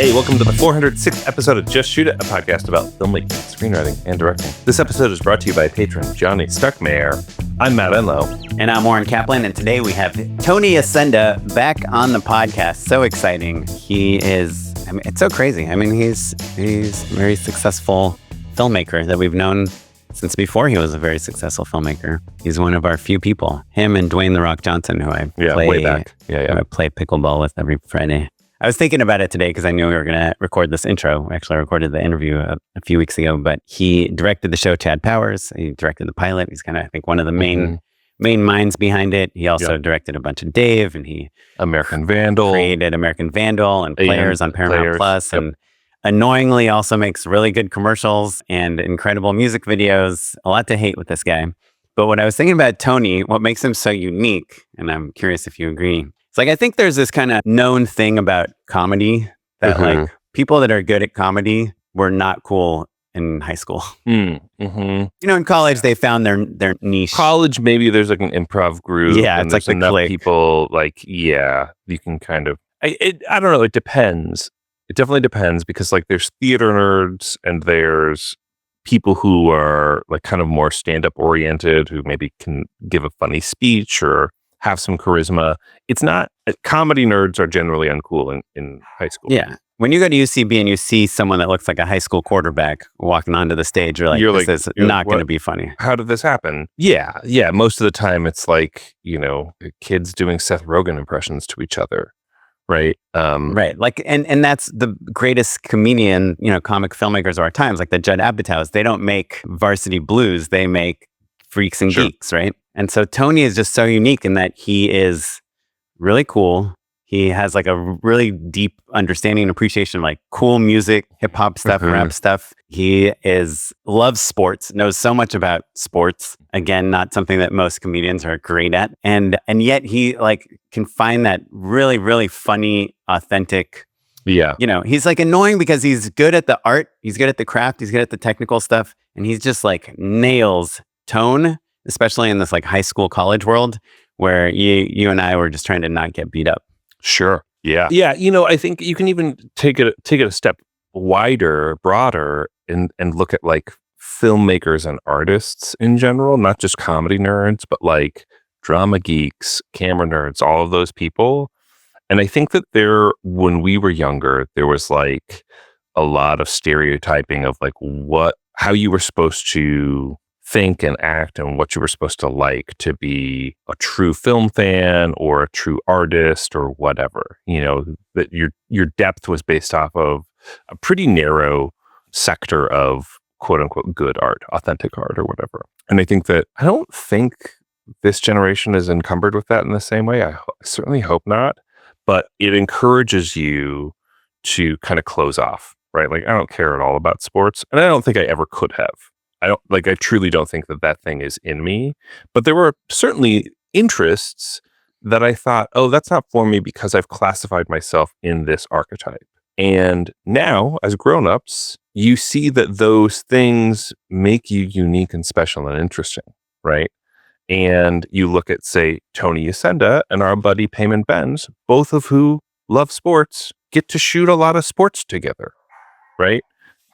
Hey, welcome to the 406th episode of Just Shoot It, a podcast about filmmaking, screenwriting, and directing. This episode is brought to you by patron Johnny Stuckmeyer. I'm Matt and Oren. And I'm Oren Kaplan, and today we have Tony Yacenda back on the podcast. So exciting. He is, it's so crazy. He's a very successful filmmaker that we've known since before he was a very successful filmmaker. He's one of our few people. Him and Dwayne "The Rock" Johnson, who I play, way back. Who I play pickleball with every Friday. I was thinking about it today because I knew we were going to record this intro. Actually, I recorded the interview a few weeks ago, but he directed the show Chad Powers. He directed the pilot. He's kind of, I think, one of the main minds behind it. He also directed a bunch of Dave, and he American Vandal, created American Vandal and Players on Paramount Plus, and annoyingly also makes really good commercials and incredible music videos. A lot to hate with this guy. But what I was thinking about Tony, what makes him so unique, and I'm curious if you agree, it's like, I think there's this kind of known thing about comedy that like people that are good at comedy were not cool in high school. You know, in college, they found their niche. College, maybe there's like an improv group. Yeah, and it's like there's the enough clique. people like, you can kind of, I don't know, it depends. It definitely depends because like there's theater nerds and there's people who are like kind of more stand-up oriented, who maybe can give a funny speech or have some charisma. It's not, comedy nerds are generally uncool in high school. Yeah. When you go to UCB and you see someone that looks like a high school quarterback walking onto the stage, this is not going to be funny. How did this happen? Yeah. Most of the time it's like, kids doing Seth Rogen impressions to each other. Right. Right. Like, and that's the greatest comedian, comic filmmakers of our times, like the Judd Apatows. They don't make Varsity Blues. They make Freaks and Geeks. Right. And so Tony is just so unique in that he is really cool. He has like a really deep understanding and appreciation of like cool music, hip hop stuff, rap stuff. He loves sports, knows so much about sports. Again, not something that most comedians are great at. And yet he like can find that really, really funny, authentic. Yeah. He's like annoying because he's good at the art. He's good at the craft. He's good at the technical stuff. And he's just like nails tone, especially in this like high school, college world where you and I were just trying to not get beat up. Sure. Yeah. Yeah. I think you can even take it a step wider, broader, and look at like filmmakers and artists in general, not just comedy nerds, but like drama geeks, camera nerds, all of those people. And I think that when we were younger, there was like a lot of stereotyping of like how you were supposed to think and act and what you were supposed to like to be a true film fan or a true artist or whatever. That your depth was based off of a pretty narrow sector of quote unquote good art, authentic art or whatever. And I think that I don't think this generation is encumbered with that in the same way. I certainly hope not, but it encourages you to kind of close off, right? Like, I don't care at all about sports, and I don't think I ever could have. I truly don't think that thing is in me, but there were certainly interests that I thought, oh, that's not for me because I've classified myself in this archetype. And now as grown-ups, you see that those things make you unique and special and interesting, right? And you look at, say, Tony Yacenda and our buddy Payman Benz, both of who love sports, get to shoot a lot of sports together, right?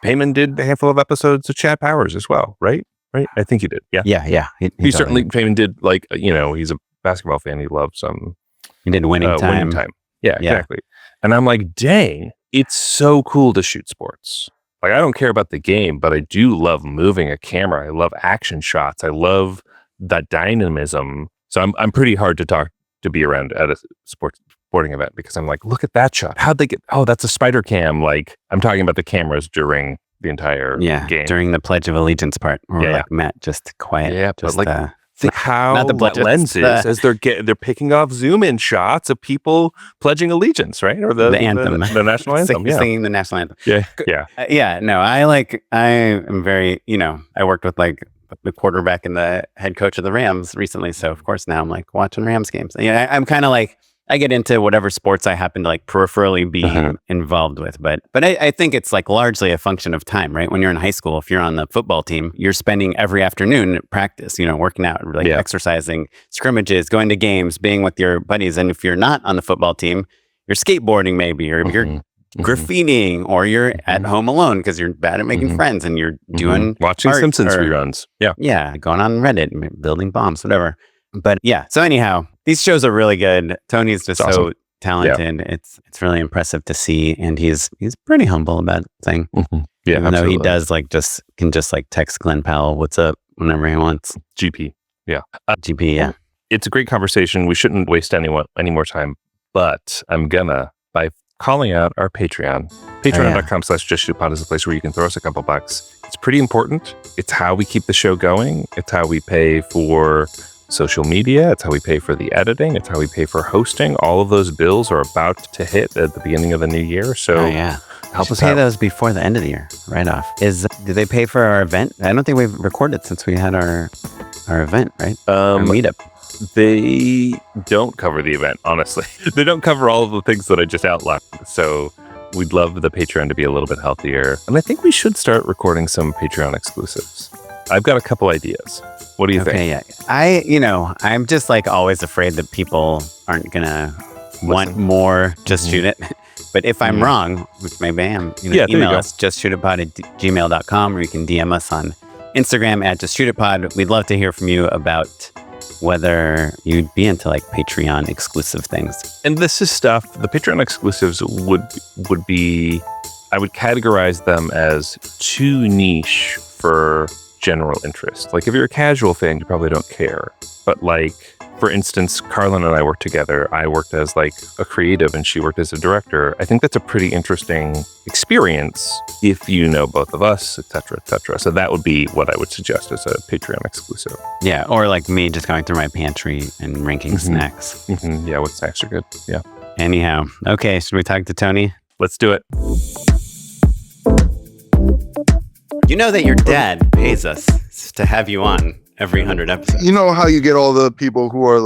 Payman did a handful of episodes of Chad Powers as well, right? Right? I think he did. Yeah. Yeah. He certainly, Payman did like, he's a basketball fan. He loves he did Winning Time. Yeah, exactly. And I'm like, dang, it's so cool to shoot sports. Like, I don't care about the game, but I do love moving a camera. I love action shots. I love that dynamism. So I'm pretty hard to be around at a sporting event because I'm like, look at that shot. How'd they get? Oh, that's a spider cam. Like, I'm talking about the cameras during the entire game. During the Pledge of Allegiance part. Or like Matt, just quiet. Yeah, just, but like, think how not the lenses as they're picking off zoom in shots of people pledging allegiance, right? Or the anthem, the national anthem, singing the national anthem. Yeah. No, I am very. I worked with like the quarterback and the head coach of the Rams recently, so of course now I'm like watching Rams games. I'm kind of like, I get into whatever sports I happen to like peripherally be involved with. But I think it's like largely a function of time, right? When you're in high school, if you're on the football team, you're spending every afternoon at practice, working out, like exercising, scrimmages, going to games, being with your buddies. And if you're not on the football team, you're skateboarding maybe, or you're graffitiing, or you're at home alone because you're bad at making friends and you're doing watching art Simpsons reruns. Yeah, going on Reddit, building bombs, whatever. But yeah, so anyhow, these shows are really good. Tony's just so talented. It's really impressive to see, and he's pretty humble about thing. Yeah, even though he does can just text Glenn Powell, "What's up?" whenever he wants. GP, GP, yeah. It's a great conversation. We shouldn't waste any more time, but I'm gonna by calling out our Patreon. Patreon.com/JustShootPod is a place where you can throw us a couple bucks. It's pretty important. It's how we keep the show going. It's how we pay for social media. It's how we pay for the editing. It's how we pay for hosting. All of those bills are about to hit at the beginning of the new year. So help us pay out. Those before the end of the year, right off. Do they pay for our event? I don't think we've recorded since we had our event, right? Our meetup. They don't cover the event, honestly. They don't cover all of the things that I just outlined. So we'd love the Patreon to be a little bit healthier. And I think we should start recording some Patreon exclusives. I've got a couple ideas. What do you think? Yeah. I'm just always afraid that people aren't going to want more Just Shoot It. But if I'm wrong, which maybe I am, email us, justshootitpod@gmail.com, or you can DM us on Instagram @justshootitpod. We'd love to hear from you about whether you'd be into Patreon exclusive things. And this is stuff, the Patreon exclusives would be, I would categorize them as too niche for general interest. If you're a casual fan, you probably don't care. But for instance, Carlin and I worked together. I worked as a creative and she worked as a director. I think that's a pretty interesting experience if you know both of us, et cetera, et cetera. So that would be what I would suggest as a Patreon exclusive. Yeah, or me just going through my pantry and ranking snacks. Yeah, what snacks are good. Yeah. Anyhow, okay, should we talk to Tony? Let's do it. You know that your dad pays us to have you on every 100 episodes. You know how you get all the people who are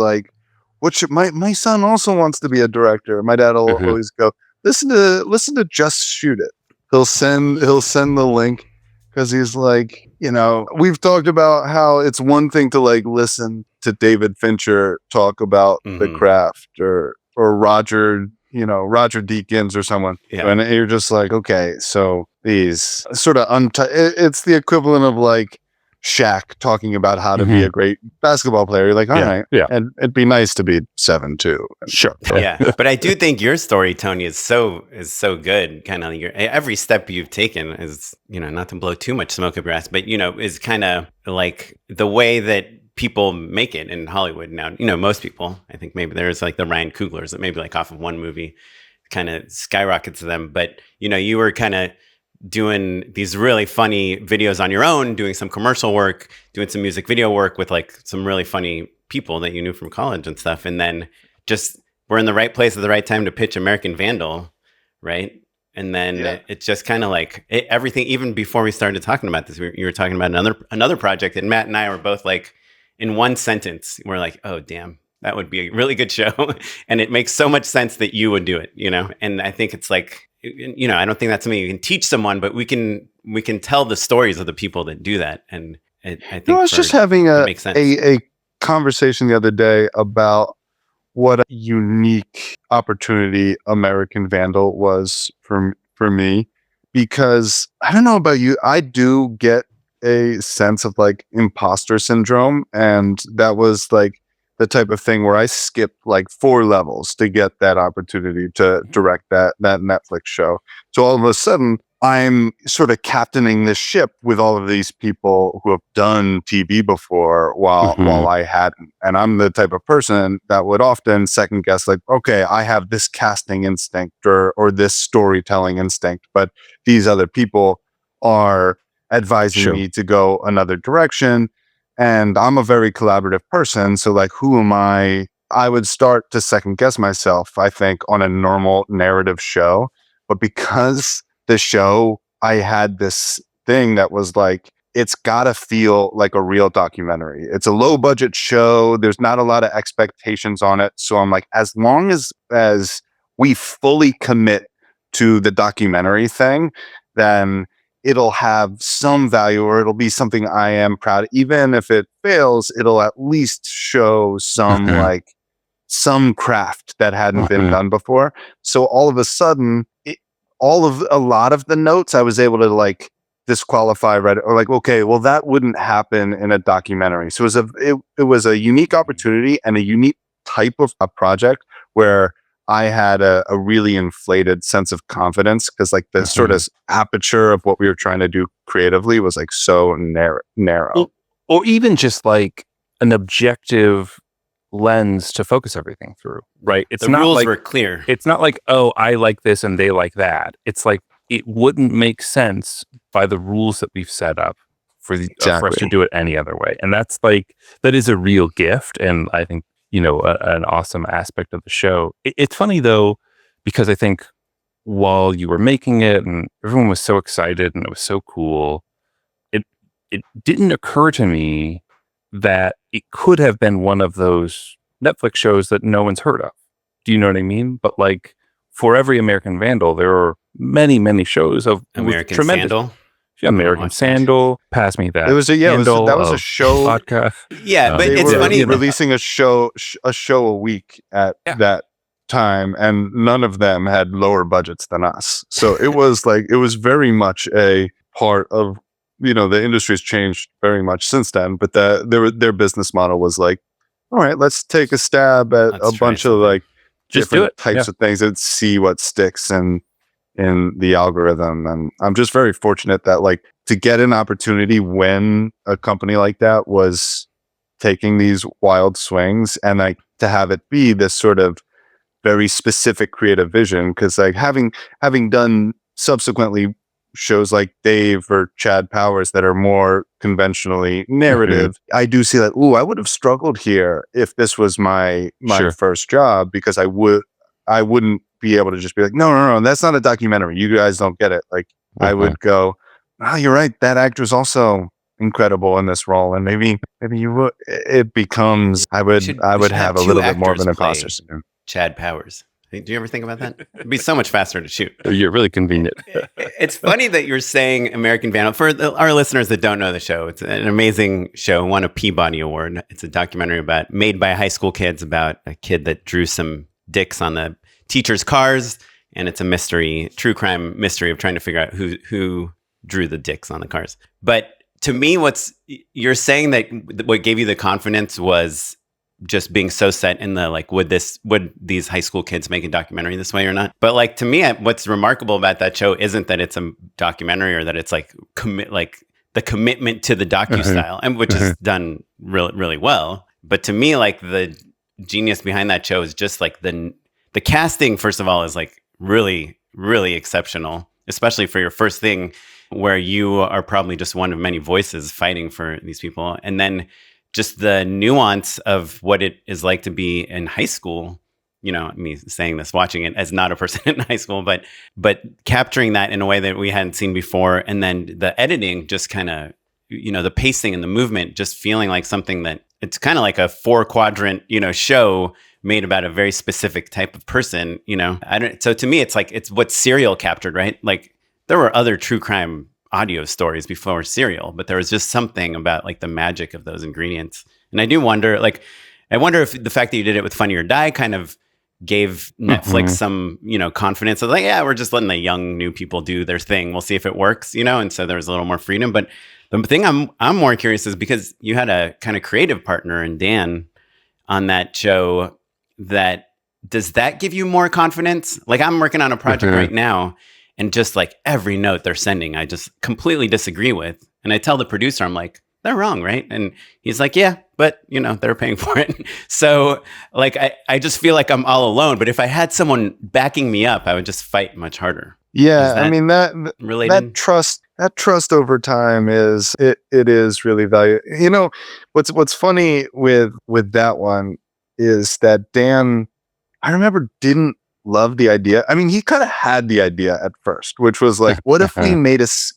my son also wants to be a director. My dad will always go, listen to Just Shoot It. He'll send the link because he's we've talked about how it's one thing to listen to David Fincher talk about the craft or Roger Deakins or someone. Yeah. And you're just okay, so these sort of it's the equivalent of Shaq talking about how to be a great basketball player. You're all right. Yeah. And it'd be nice to be 7'2". Sure. Yeah. But I do think your story, Tony, is so good. Kind of every step you've taken is, not to blow too much smoke up your ass, but, is kind of the way that people make it in Hollywood now. Most people, I think maybe there's the Ryan Cooglers that maybe off of one movie kind of skyrockets them. But, you were kind of doing these really funny videos on your own, doing some commercial work, doing some music video work with some really funny people that you knew from college and stuff. And then just we're in the right place at the right time to pitch American Vandal, right? And then it's just kind of everything, even before we started talking about this, you were talking about another project, and Matt and I were both in one sentence, we're oh, damn, that would be a really good show. And it makes so much sense that you would do it, And I think it's I don't think that's something you can teach someone, but we can tell the stories of the people that do that. And I think I was just having a conversation the other day about what a unique opportunity American Vandal was for me, because I don't know about you, I do get a sense of imposter syndrome, and that was the type of thing where I skipped 4 levels to get that opportunity to direct that Netflix show. So all of a sudden, I'm sort of captaining this ship with all of these people who have done TV before while I hadn't. And I'm the type of person that would often second guess, okay, I have this casting instinct or this storytelling instinct, but these other people are advising me to go another direction. And I'm a very collaborative person. So who am I? I would start to second guess myself, I think, on a normal narrative show. But because the show, I had this thing that was it's got to feel like a real documentary. It's a low budget show. There's not a lot of expectations on it. So I'm as long as we fully commit to the documentary thing, then it'll have some value, or it'll be something I am proud of. Even if it fails, it'll at least show some some craft that hadn't been done before. So all of a sudden, a lot of the notes I was able to like disqualify right or like, okay, well that wouldn't happen in a documentary. So it was a unique opportunity and a unique type of a project where I had a really inflated sense of confidence because like the sort of aperture of what we were trying to do creatively was like so narrow. Or even just like an objective lens to focus everything through, right? It's the not rules like, were clear. It's not like, oh, I like this and they like that. It's like, it wouldn't make sense by the rules that we've set up for us to do it any other way. And that's like, that is a real gift. And I think, an awesome aspect of the show. It's funny though, because I think while you were making it and everyone was so excited and it was so cool, it didn't occur to me that it could have been one of those Netflix shows that no one's heard of. Do you know what I mean? But like for every American Vandal, there are many, many shows of American Sandal. American Sandal, pass me that. It was that was a show vodka. Yeah, but it's funny releasing a show a week at that time, and none of them had lower budgets than us. So it was like it was very much a part of the industry's changed very much since then. But their business model was like, all right, let's take a stab at a bunch of like just different types of things and see what sticks in the algorithm. And I'm just very fortunate that like to get an opportunity when a company like that was taking these wild swings and like to have it be this sort of very specific creative vision. Because like having done subsequently shows like Dave or Chad Powers that are more conventionally narrative, I do see that, I would have struggled here if this was my first job, because I wouldn't be able to just be like, no, that's not a documentary. You guys don't get it. Like I would go, oh, you're right. That actor is also incredible in this role. And maybe you would, it becomes, I would have a little bit more of an imposter syndrome. Chad Powers. Do you ever think about that? It'd be so much faster to shoot. You're really convenient. It's funny that you're saying American Vandal. For our listeners that don't know the show, it's an amazing show, won a Peabody Award. It's a documentary made by high school kids about a kid that drew some dicks on the teachers' cars. And it's a mystery, true crime mystery of trying to figure out who drew the dicks on the cars. But to me, you're saying that what gave you the confidence was just being so set in the like, would these high school kids make a documentary this way or not? But like to me, what's remarkable about that show isn't that it's a documentary or that it's like the commitment to the docu-style, and which is done really, really well. But to me, like the genius behind that show is just like the casting, first of all, is like really, really exceptional, especially for your first thing where you are probably just one of many voices fighting for these people. And then just the nuance of what it is like to be in high school, me saying this, watching it as not a person in high school, but capturing that in a way that we hadn't seen before. And then the editing, just kind of, the pacing and the movement, just feeling like something that it's kind of like a 4-quadrant, show made about a very specific type of person, So to me, it's like, it's what Serial captured, right? Like there were other true crime audio stories before Serial, but there was just something about like the magic of those ingredients. And I do wonder, if the fact that you did it with Funny or Die kind of gave Netflix some, confidence of like, yeah, we're just letting the young new people do their thing. We'll see if it works, and so there was a little more freedom. But the thing I'm more curious is because you had a kind of creative partner in Dan on that show, does that give you more confidence? Like I'm working on a project right now, and just like every note they're sending, I just completely disagree with. And I tell the producer, I'm like, they're wrong, right? And he's like, yeah, but they're paying for it. So like, I just feel like I'm all alone. But if I had someone backing me up, I would just fight much harder. Yeah. I mean, that trust over time is really valuable. What's funny with that one is that Dan, I remember, didn't love the idea. I mean, he kind of had the idea at first, which was like, what if we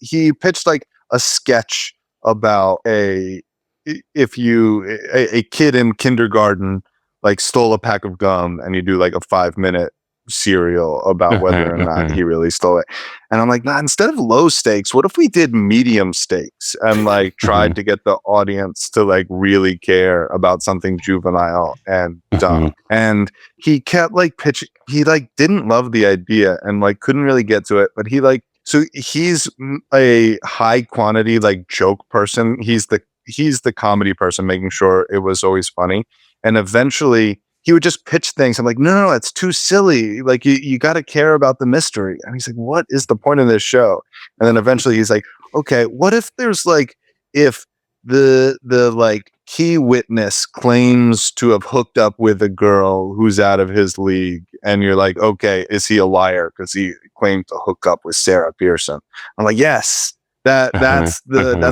he pitched like a sketch about a kid in kindergarten like stole a pack of gum, and you do like a 5-minute cereal about whether or not he really stole it. And I'm like, nah, instead of low stakes, what if we did medium stakes and like tried to get the audience to like really care about something juvenile and dumb? And he kept like pitching, he like didn't love the idea and like couldn't really get to it, but he like, so he's a high quantity like joke person. He's the comedy person, making sure it was always funny. And eventually he would just pitch things. I'm like, no, it's too silly. Like you got to care about the mystery. And he's like, what is the point of this show? And then eventually he's like, okay, what if there's like, if the like key witness claims to have hooked up with a girl who's out of his league, and you're like, okay, is he a liar because he claimed to hook up with Sarah Pearson? I'm like, yes, that's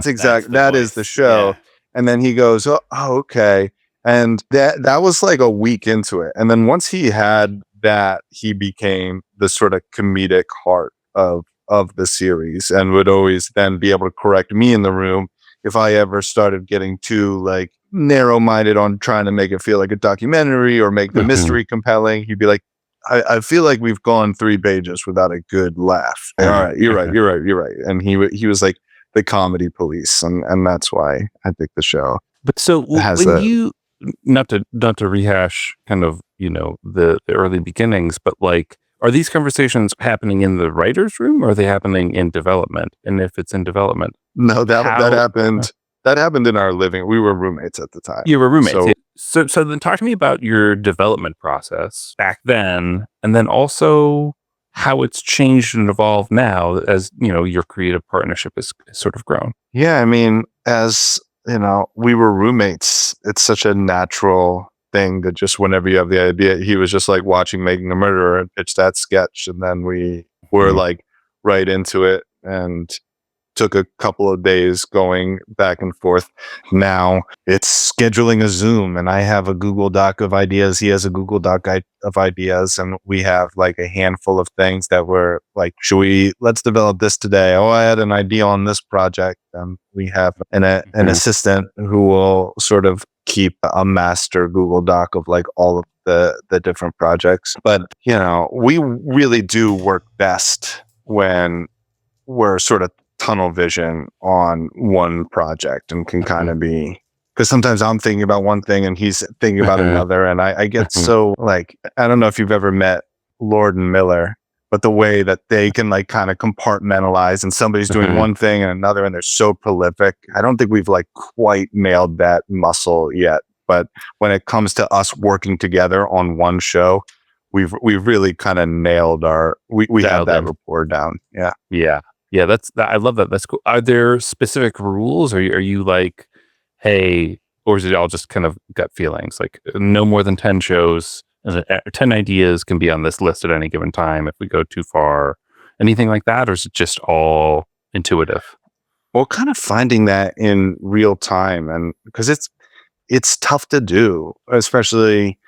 exact. That is the show. Yeah. And then he goes, oh, okay. And that was like a week into it. And then once he had that, he became the sort of comedic heart of the series, and would always then be able to correct me in the room if I ever started getting too like narrow-minded on trying to make it feel like a documentary or make the mystery compelling. He'd be like, I feel like we've gone 3 pages without a good laugh. All right, you're right. And he was like the comedy police, and that's why I think the show. But so when you, not to rehash kind of, the early beginnings, but like, are these conversations happening in the writer's room, or are they happening in development? And if it's in development, no, that happened. That happened in our living. We were roommates at the time. You were roommates. So then talk to me about your development process back then, and then also how it's changed and evolved now as, your creative partnership is sort of grown. Yeah. I mean, as we were roommates, it's such a natural thing that just whenever you have the idea, he was just like watching Making a Murderer and pitched that sketch. And then we were like right into it, and took a couple of days going back and forth. Now it's scheduling a Zoom, and I have a Google Doc of ideas. He has a Google Doc of ideas, and we have like a handful of things that we're like, let's develop this today. Oh, I had an idea on this project. We have an assistant who will sort of keep a master Google Doc of like all of the different projects. But, we really do work best when we're sort of tunnel vision on one project, and can kind of be, because sometimes I'm thinking about one thing and he's thinking about another, and I get so like, I don't know if you've ever met Lord and Miller, but the way that they can like kind of compartmentalize, and somebody's doing one thing and another, and they're so prolific. I don't think we've like quite nailed that muscle yet, but when it comes to us working together on one show, we've really kind of nailed we have that rapport down. Yeah, I love that. That's cool. Are there specific rules? Are you like, hey, or is it all just kind of gut feelings? Like no more than 10 shows, 10 ideas can be on this list at any given time if we go too far. Anything like that? Or is it just all intuitive? Well, kind of finding that in real time, and because it's tough to do, especially,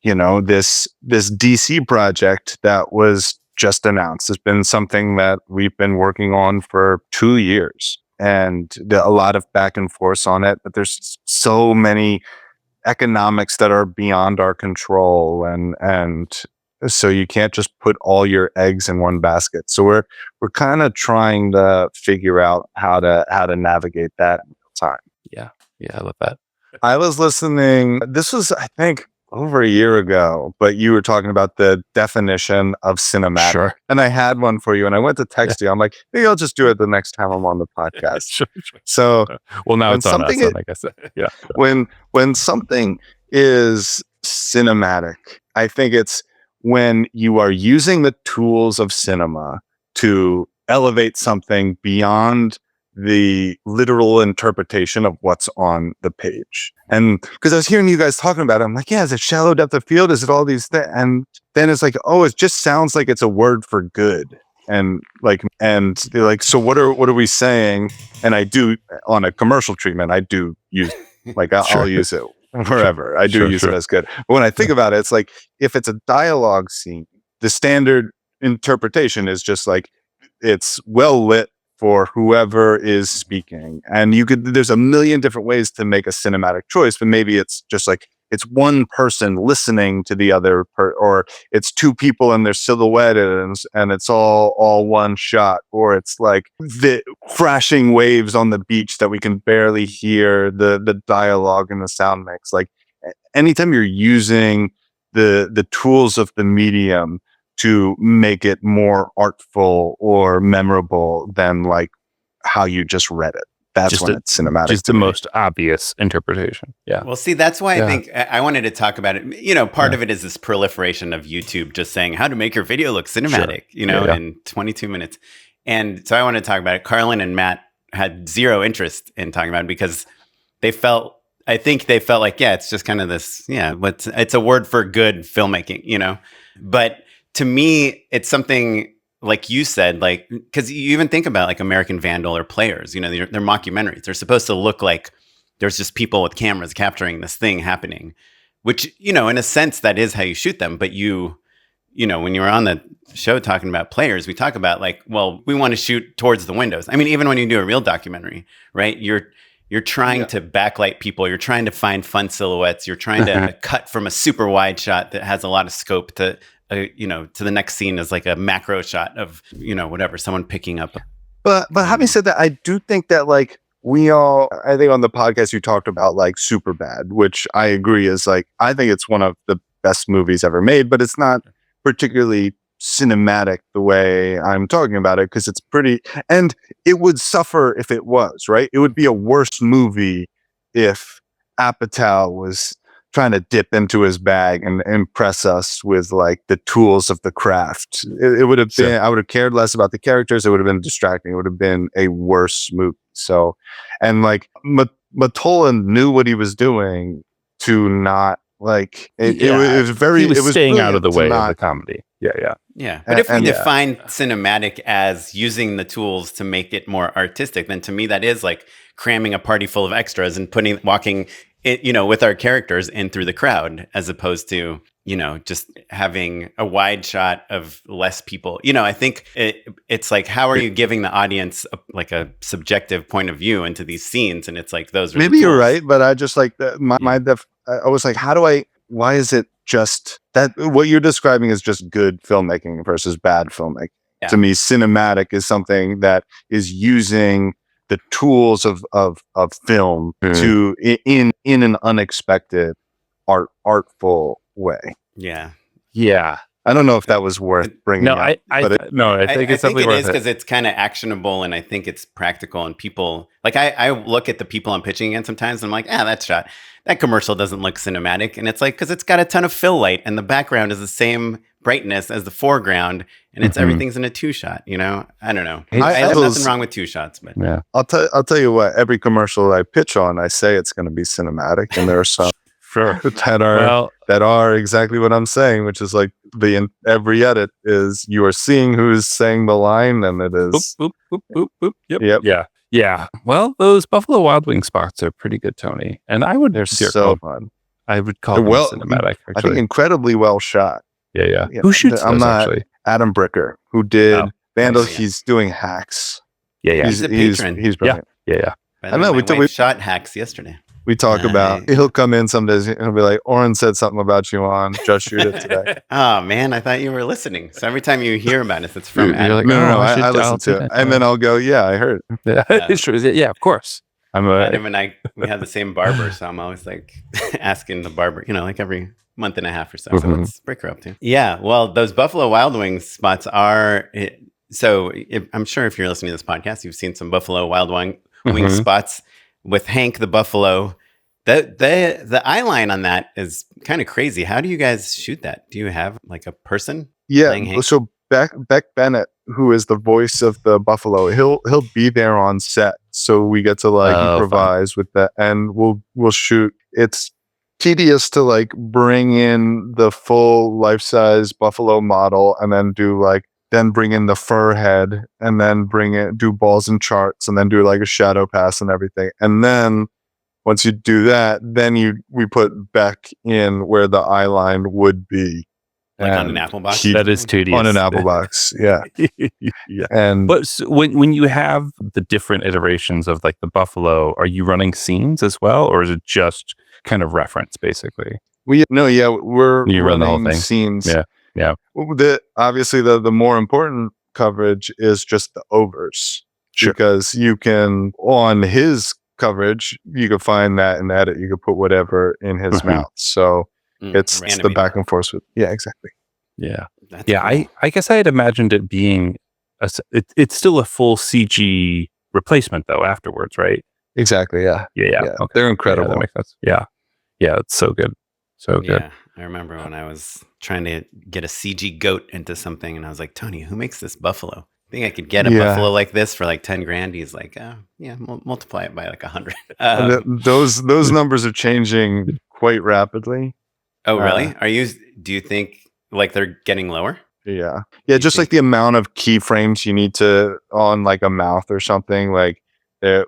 this DC project that was just announced has been something that we've been working on for 2 years, and a lot of back and forth on it, but there's so many economics that are beyond our control, and so you can't just put all your eggs in one basket. So we're kind of trying to figure out how to navigate that in real time. Yeah, I love that. I was listening, this was, I think, over a year ago, but you were talking about the definition of cinematic. Sure. And I had one for you, and I went to text you. I'm like, maybe I'll just do it the next time I'm on the podcast. Sure. So, well, now it's on us, like I said. Yeah. When something is cinematic, I think it's when you are using the tools of cinema to elevate something beyond the literal interpretation of what's on the page. And because I was hearing you guys talking about it, I'm like, yeah, is it shallow depth of field? Is it all these things? And then it's like, oh, it just sounds like it's a word for good. And they're like, so what are we saying? And I do, on a commercial treatment, I do use, like, I'll use it wherever. I do use it as good. But when I think about it, it's like, if it's a dialogue scene, the standard interpretation is just like, it's well lit for whoever is speaking. And there's a million different ways to make a cinematic choice, but maybe it's just like, it's one person listening to the other, or it's two people and they're silhouetted, and it's all one shot, or it's like the crashing waves on the beach that we can barely hear the dialogue and the sound mix. Like anytime you're using the tools of the medium to make it more artful or memorable than like how you just read it, that's Just when a- it's cinematic. Just to the me. most obvious interpretation. Yeah. Well, see, that's why Yeah. I think I wanted to talk about it. You know, part of it is this proliferation of YouTube just saying how to make your video look cinematic, you know, in 22 minutes. And so I want to talk about it. Carlin and Matt had zero interest in talking about it because I think they felt like, yeah, it's just kind of this, but it's a word for good filmmaking, you know? But to me, it's something like you said, like, because you even think about like American Vandal or Players, you know, they're mockumentaries. They're supposed to look like there's just people with cameras capturing this thing happening, which, you know, in a sense, that is how you shoot them. But you know, when you were on the show talking about Players, we talk about like, well, we want to shoot towards the windows. I mean, even when you do a real documentary, right? You're trying to backlight people. You're trying to find fun silhouettes. You're trying to cut from a super wide shot that has a lot of scope to, to the next scene is like a macro shot of, whatever, someone picking up. But having said that, I do think that like I think on the podcast you talked about like Superbad, which I agree is like, I think it's one of the best movies ever made, but it's not particularly cinematic the way I'm talking about it, because it's pretty, and it would suffer if it was, right? It would be a worse movie if Apatow was trying to dip into his bag and impress us with like the tools of the craft. It would have been, I would have cared less about the characters. It would have been distracting. It would have been a worse movie. So, and like Matola knew what he was doing to not like it was very. He was staying out of the way of the comedy. Yeah. But if we define cinematic as using the tools to make it more artistic, then to me that is like cramming a party full of extras and walking it, with our characters in through the crowd, as opposed to, just having a wide shot of less people. I think it's like, how are you giving the audience a subjective point of view into these scenes? And it's like, those are maybe you're right, but I just like I was like, why is it just that what you're describing is just good filmmaking versus bad filmmaking? Yeah. To me, cinematic is something that is using the tools of film to in an unexpected artful way. Yeah. I don't know if that was worth bringing up. I think it's definitely worth it. Because it's kind of actionable, and I think it's practical, and people like I look at the people I'm pitching against sometimes and I'm like, that commercial doesn't look cinematic. And it's like, because it's got a ton of fill light and the background is the same brightness as the foreground, and it's everything's in a 2-shot, I don't know. I have nothing wrong with 2 shots, but yeah. I'll tell you what, every commercial I pitch on, I say it's going to be cinematic, and there are some that are exactly what I'm saying, which is like every edit is you are seeing who's saying the line, and it is boop, boop, boop, boop, boop. Yeah. Well, those Buffalo Wild Wing spots are pretty good, Tony. And they're so fun. I would call them cinematic. Actually. I think incredibly well shot. Yeah. Who shoots those, actually? Adam Bricker, who did Vandal. He's doing Hacks. Yeah. He's a patron. He's brilliant. Yeah. I know. We shot Hacks yesterday. We talk about, he'll come in some days, he'll be like, Oren said something about you on Just Shoot It today. Oh, man, I thought you were listening. So every time you hear about it, it's from Adam. Like, no, I listen to it. And then I'll go, yeah, I heard it. It's true. Yeah, of course. Adam and we have the same barber, so I'm always like asking the barber, like every month and a half or so. So what's Bricker up to? Yeah, well, those Buffalo Wild Wings spots are... I'm sure if you're listening to this podcast, you've seen some Buffalo Wild Wing spots with Hank the Buffalo. The eye line on that is kind of crazy. How do you guys shoot that? Do you have like a person? Yeah. So Beck Bennett, who is the voice of the Buffalo, he'll be there on set. So we get to improvise with that, and we'll shoot. It's tedious to like bring in the full life-size Buffalo model and then bring in the fur head, and then do balls and charts, and then do like a shadow pass and everything. And then once you do that, then we put Beck in where the eye line would be. Like on an Apple box? That is tedious. On an Apple box, yeah. Yeah. And But when you have the different iterations of like the Buffalo, are you running scenes as well, or is it just kind of reference basically? we're You run the whole running thing. scenes. Yeah. Obviously the more important coverage is just the overs. Sure. Because you can, on his coverage, you can find that and edit. You can put whatever in his mouth. So it's the back and forth with, exactly. Yeah. That's Yeah. cool. I guess I had imagined it being it's still a full CG replacement though afterwards, right? Exactly. Yeah. Yeah. Okay. They're incredible. Yeah, that makes sense. Yeah. It's so good. So good. Yeah, I remember when I was trying to get a CG goat into something, and I was like, Tony, who makes this buffalo? I think I could get a buffalo like this for like 10 grand. He's like, multiply it by like 100. Those numbers are changing quite rapidly. Oh, really? Do you think like they're getting lower? Yeah. Just like the amount of keyframes you need to on like a mouth or something, like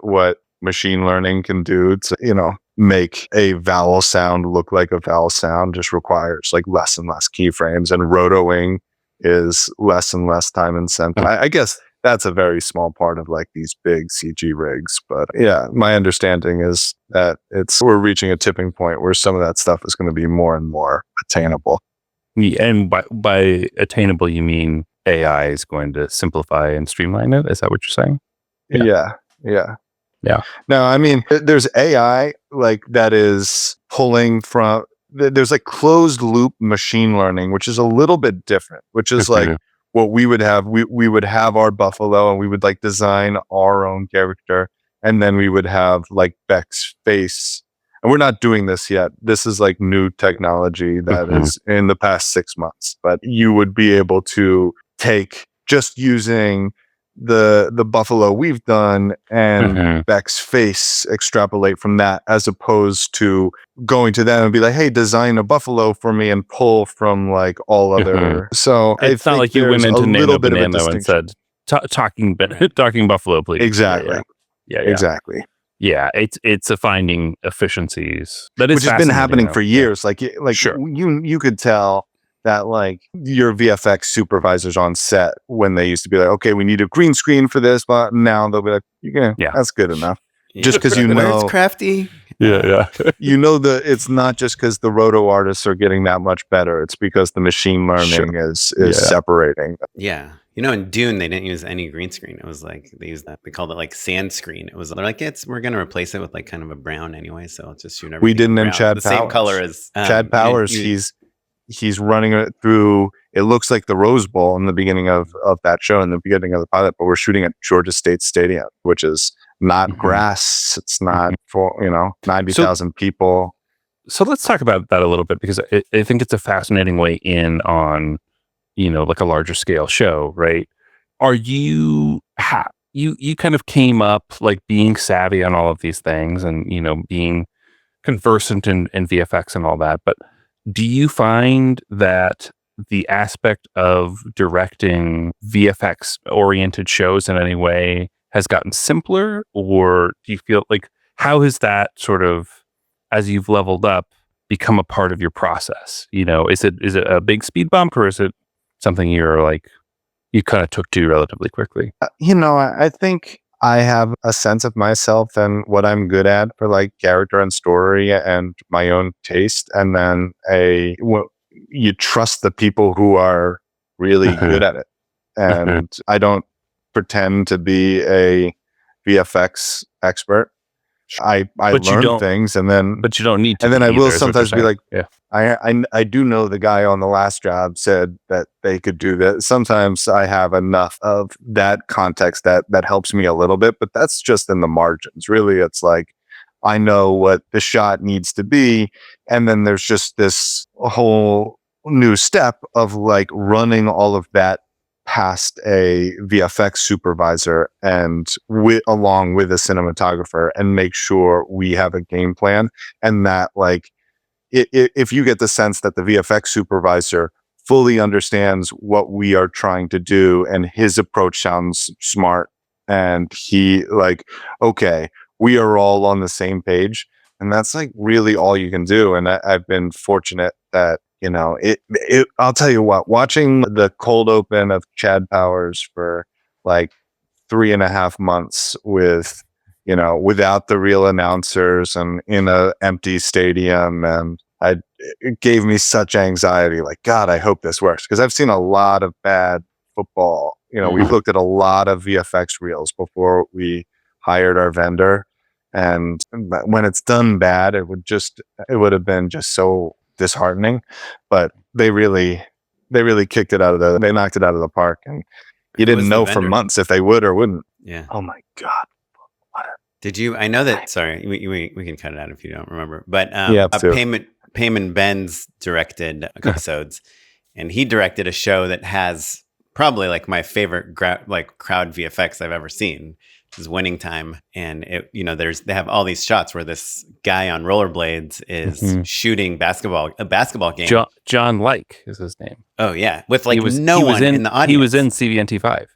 what machine learning can do to, make a vowel sound look like a vowel sound just requires like less and less keyframes, and rotoing is less and less time and cent. I guess that's a very small part of like these big CG rigs. But my understanding is that we're reaching a tipping point where some of that stuff is going to be more and more attainable. And by attainable, you mean AI is going to simplify and streamline it? Is that what you're saying? Yeah. No, I mean, there's AI like that is pulling from, there's like closed loop machine learning, which is a little bit different, which is like what we would have. We would have our buffalo and we would like design our own character. And then we would have like Beck's face. And we're not doing this yet. This is like new technology that is in the past 6 months. But you would be able to take, just using the buffalo we've done and Beck's face, extrapolate from that, as opposed to going to them and be like, hey, design a buffalo for me, and pull from like all other. So it's not like you went into Nano Banana and said, talking buffalo, please. Exactly. Yeah. Exactly. Yeah, it's a finding efficiencies, which has been happening for years. Like sure. you could tell that like your VFX supervisors on set, when they used to be like, okay, we need a green screen for this, but now they'll be like, that's good enough. Just because it's crafty. Yeah. It's not just because the roto artists are getting that much better. It's because the machine learning is separating. Yeah. In Dune, they didn't use any green screen. It was like they used that. They called it like sand screen. It was, they're like, we're going to replace it with like kind of a brown anyway. So it's just shoot everything. We didn't in Chad the Powers. Same color as Chad Powers. He's running it through. It looks like the Rose Bowl in the beginning of that show, in the beginning of the pilot. But we're shooting at Georgia State Stadium, which is not grass. It's not for 90,000 people. So let's talk about that a little bit, because I think it's a fascinating way in on like a larger scale show, right? Are you kind of came up like being savvy on all of these things and, being conversant in VFX and all that. But do you find that the aspect of directing VFX oriented shows in any way has gotten simpler, or do you feel like, how has that sort of, as you've leveled up, become a part of your process? Is it a big speed bump, or is it something you're like, you kind of took to relatively quickly? I think I have a sense of myself and what I'm good at for like character and story and my own taste. And then you trust the people who are really good at it. And I don't pretend to be a VFX expert. I learn things, and then, but you don't need to. And then I will sometimes be like, I do know the guy on the last job said that they could do that. Sometimes I have enough of that context that helps me a little bit, but that's just in the margins. Really, it's like I know what the shot needs to be, and then there's just this whole new step of like running all of that past a VFX supervisor and along with a cinematographer, and make sure we have a game plan, and that like if you get the sense that the VFX supervisor fully understands what we are trying to do and his approach sounds smart, and he like, okay, we are all on the same page, and that's like really all you can do. And I've been fortunate that I'll tell you what, watching the cold open of Chad Powers for like 3.5 months with, without the real announcers and in a empty stadium, and it gave me such anxiety. Like, God, I hope this works, because I've seen a lot of bad football. We've looked at a lot of VFX reels before we hired our vendor, and when it's done bad, it would have been just so disheartening. But they really kicked it they knocked it out of the park, and you didn't know for months if they would or wouldn't. Yeah. Oh my God. Did you? I know that. Sorry, we can cut it out if you don't remember. But Payman Benz directed episodes, and he directed a show that has probably like my favorite crowd VFX I've ever seen. Which is Winning Time, and they have all these shots where this guy on rollerblades is shooting a basketball game. John Like is his name. Oh yeah, with like no one in the audience. He was in CVNT5.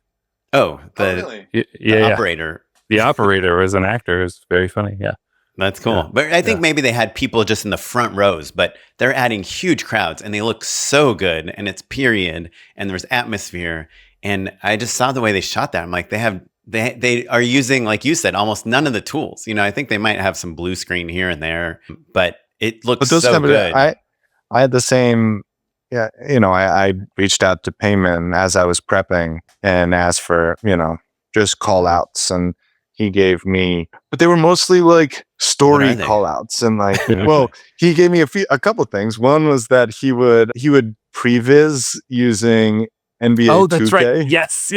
Oh, really? The operator. The operator was an actor. It was very funny. Yeah. That's cool. Yeah. But I think maybe they had people just in the front rows, but they're adding huge crowds and they look so good, and it's period and there's atmosphere. And I just saw the way they shot that. I'm like, they are using, like you said, almost none of the tools. I think they might have some blue screen here and there, but it looks so good. I had the same. Yeah, I reached out to Payman as I was prepping and asked for, just call outs, and he gave me, but they were mostly like story call outs, and like, well, he gave me a couple things. One was that he would previs using NBA 2K. Oh, that's right. Yes.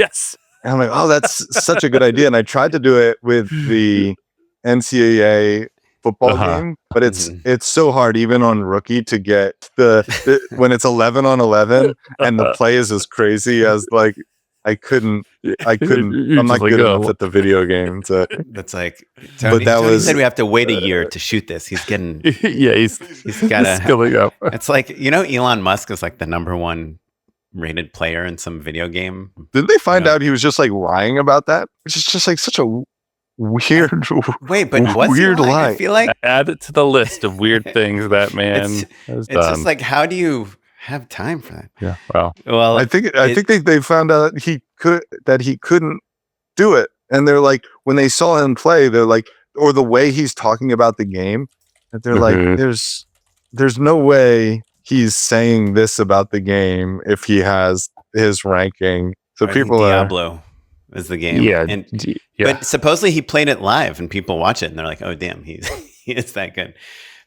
And I'm like, oh, that's such a good idea. And I tried to do it with the NCAA football game, but it's so hard even on rookie to get the when it's 11 on 11 and the play is as crazy as like I'm not good enough at the video game. That's like Tony, Tony said we have to wait a year to shoot this. He's getting he's got skilling up. It's like, Elon Musk is like the number one rated player in some video game. Didn't they find out he was just like lying about that? Which is just like such a weird weird lie. I feel like add it to the list of weird things that man has done. It's just like, how do you have time for that? Yeah. Well, I think they found out that he couldn't do it, and they're like, when they saw him play, they're like, or the way he's talking about the game, that they're like, there's no way he's saying this about the game if he has his ranking. So people Diablo is the game. Yeah. But supposedly he played it live and people watch it and they're like, oh damn, he is that good.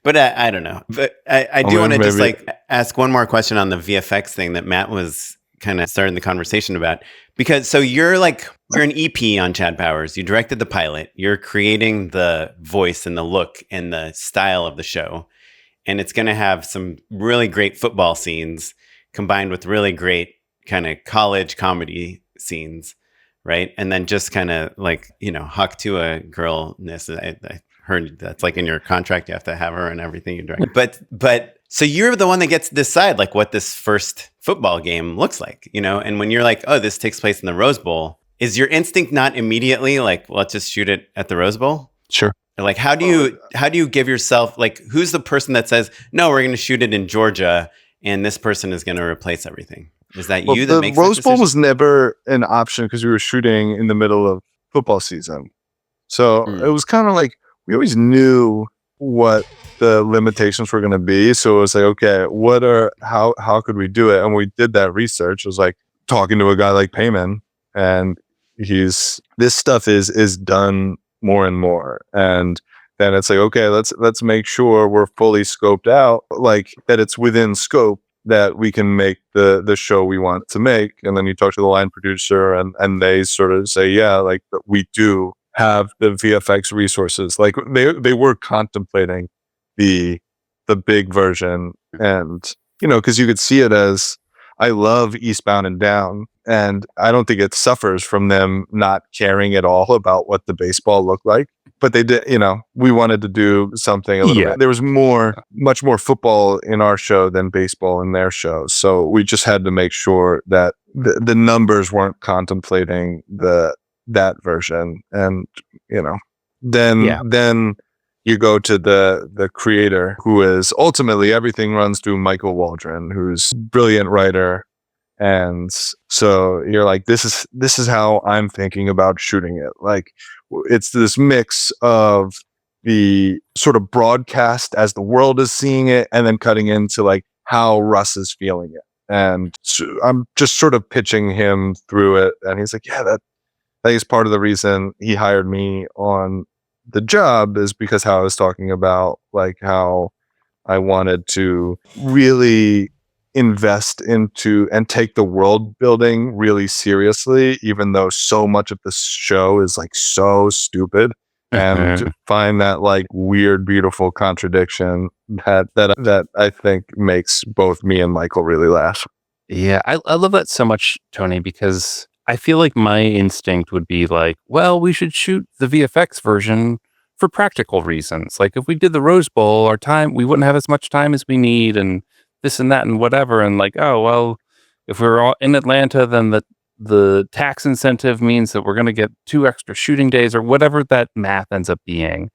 But I don't know. But I do want to just like ask one more question on the VFX thing that Matt was kind of starting the conversation about. Because so you're an EP on Chad Powers. You directed the pilot. You're creating the voice and the look and the style of the show. And it's going to have some really great football scenes combined with really great kind of college comedy scenes, right? And then just kind of like, Huck to a girlness. I heard that's like in your contract, you have to have her and everything you direct. But so you're the one that gets to decide like what this first football game looks like, And when you're like, oh, this takes place in the Rose Bowl, is your instinct not immediately like, let's just shoot it at the Rose Bowl? Sure. Like, how do you give yourself, like, who's the person that says, no, we're going to shoot it in Georgia and this person is going to replace everything? Is that you that makes that decision? The Rose Bowl was never an option because we were shooting in the middle of football season. So it was kind of like, we always knew what the limitations were going to be. So it was like, okay, how could we do it? And we did that research. It was like talking to a guy like Payman, and this stuff is done more and more, and then it's like, okay, let's make sure we're fully scoped out, like that it's within scope that we can make the show we want to make. And then you talk to the line producer and they sort of say, yeah, like we do have the VFX resources. Like they were contemplating the big version, and because you could see it as, I love Eastbound and Down, and I don't think it suffers from them not caring at all about what the baseball looked like. But they did, we wanted to do something a little bit. There was much more football in our show than baseball in their show. So we just had to make sure that the numbers weren't contemplating that version. And, then you go to the creator, who is ultimately everything runs through Michael Waldron, who's a brilliant writer. And so you're like, this is how I'm thinking about shooting it. Like, it's this mix of the sort of broadcast as the world is seeing it, and then cutting into like how Russ is feeling it. And so I'm just sort of pitching him through it, and he's like, yeah, that is part of the reason he hired me on the job, is because how I was talking about like how I wanted to really invest into and take the world building really seriously, even though so much of the show is like so stupid, and to find that like weird, beautiful contradiction that I think makes both me and Michael really laugh. Yeah, I love that so much, Tony, because I feel like my instinct would be like, well, we should shoot the VFX version for practical reasons. Like if we did the Rose Bowl, we wouldn't have as much time as we need, and this and that and whatever. And like, oh, well, if we're all in Atlanta, then the tax incentive means that we're going to get 2 extra shooting days or whatever that math ends up being.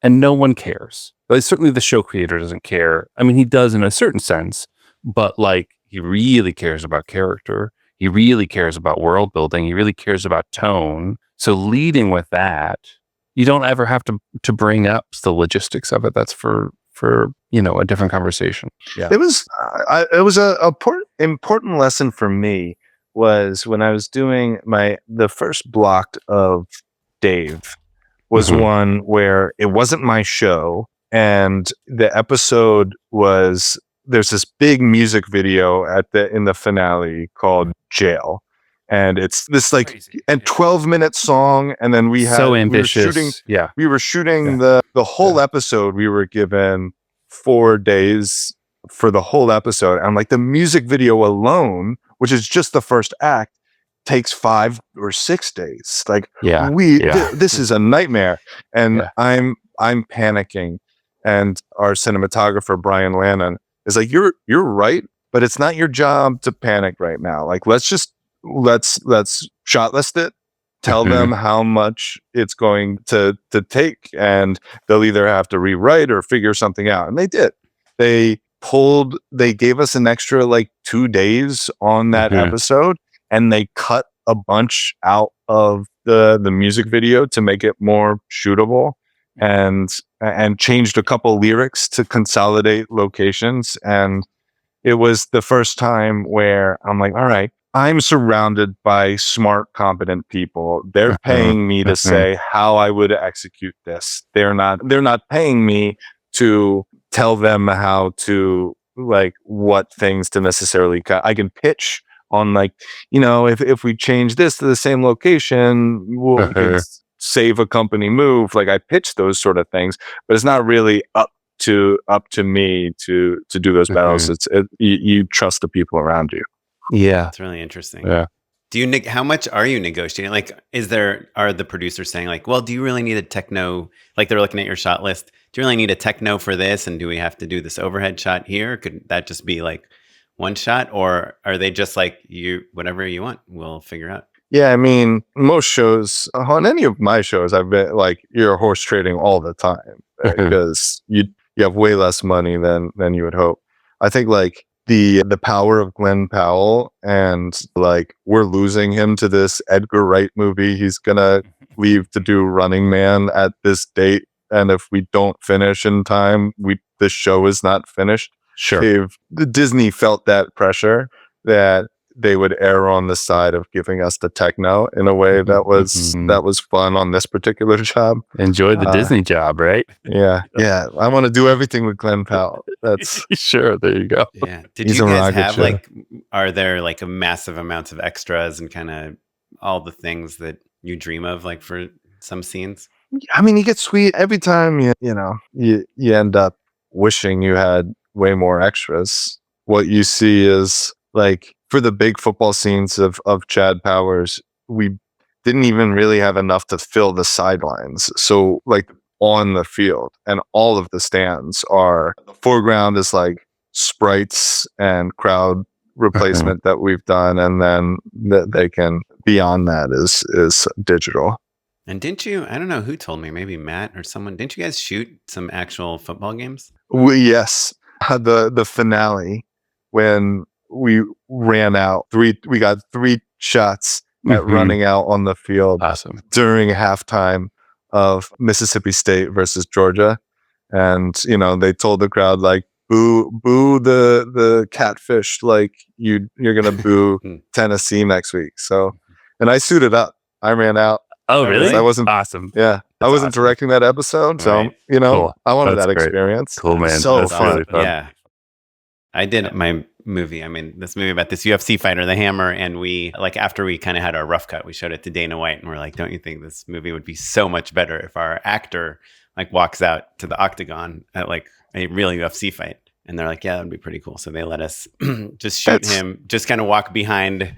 And no one cares. But certainly the show creator doesn't care. I mean, he does in a certain sense, but like he really cares about character. He really cares about world building. He really cares about tone. So leading with that, you don't ever have to bring up the logistics of it. That's for a different conversation. Yeah, it was a important lesson for me was when I was doing the first block of Dave was one where it wasn't my show, and the episode was, there's this big music video in the finale called Jail, and it's this like crazy. and 12-minute song, and then we ambitious. We were shooting the whole episode. We were given 4 days for the whole episode, and like the music video alone, which is just the first act, takes 5 or 6 days. Like this is a nightmare, and I'm panicking, and our cinematographer Brian Lannon is like, you're right, but it's not your job to panic right now. Like let's shot list it, tell them how much it's going to take, and they'll either have to rewrite or figure something out. And they did. They gave us an extra like 2 days on that episode, and they cut a bunch out of the music video to make it more shootable, and changed a couple lyrics to consolidate locations. And it was the first time where I'm like, all right, I'm surrounded by smart, competent people. They're paying me to say how I would execute this. They're not paying me to tell them how to, like, what things to necessarily cut. I can pitch on, like, if we change this to the same location, we can save a company move. Like, I pitch those sort of things, but it's not really up to me to do those battles. You trust the people around you. Yeah, it's really interesting. Yeah. Do you how much are you negotiating? Like, are the producers saying like, well, do you really need a techno? Like, they're looking at your shot list. Do you really need a techno for this? And do we have to do this overhead shot here? Could that just be like one shot, or are they just like, whatever you want, we'll figure out? Yeah, I mean, most shows, on any of my shows, I've been like, you're horse trading all the time, because you have way less money than you would hope. I think like the power of Glenn Powell, and like, we're losing him to this Edgar Wright movie. He's gonna leave to do Running Man at this date, and if we don't finish in time, the show is not finished. Sure. Disney felt that pressure that they would err on the side of giving us the techno in a way that was fun on this particular job. Enjoy the Disney job, right? Yeah. I want to do everything with Glenn Powell. That's sure. There you go. Yeah. Did you guys have like, are there like a massive amounts of extras and kind of all the things that you dream of, like for some scenes? I mean, you get sweet every time you end up wishing you had way more extras. What you see is, like, for the big football scenes of Chad Powers, we didn't even really have enough to fill the sidelines. So, like, on the field, and all of the stands the foreground is like sprites and crowd replacement that we've done, and then they can, beyond that is digital. And didn't you, I don't know who told me, maybe Matt or someone, didn't you guys shoot some actual football games? Yes, the finale when we ran out we got 3 shots at running out on the field Awesome. during halftime of Mississippi State versus Georgia, and they told the crowd like boo the catfish, like you're gonna boo Tennessee next week. So, and I suited up. I ran out. Oh, really? I wasn't awesome. Yeah, I wasn't directing that episode, so Right. Cool. I wanted That's that great. experience. Cool, man. So That's fun. really fun. Yeah. I did my movie. I mean, this movie about this UFC fighter, The Hammer, and we, like, after we kind of had our rough cut, we showed it to Dana White, and we're like, don't you think this movie would be so much better if our actor, like, walks out to the octagon at, like, a real UFC fight? And they're like, yeah, that'd be pretty cool. So they let us just shoot him, just kind of walk behind,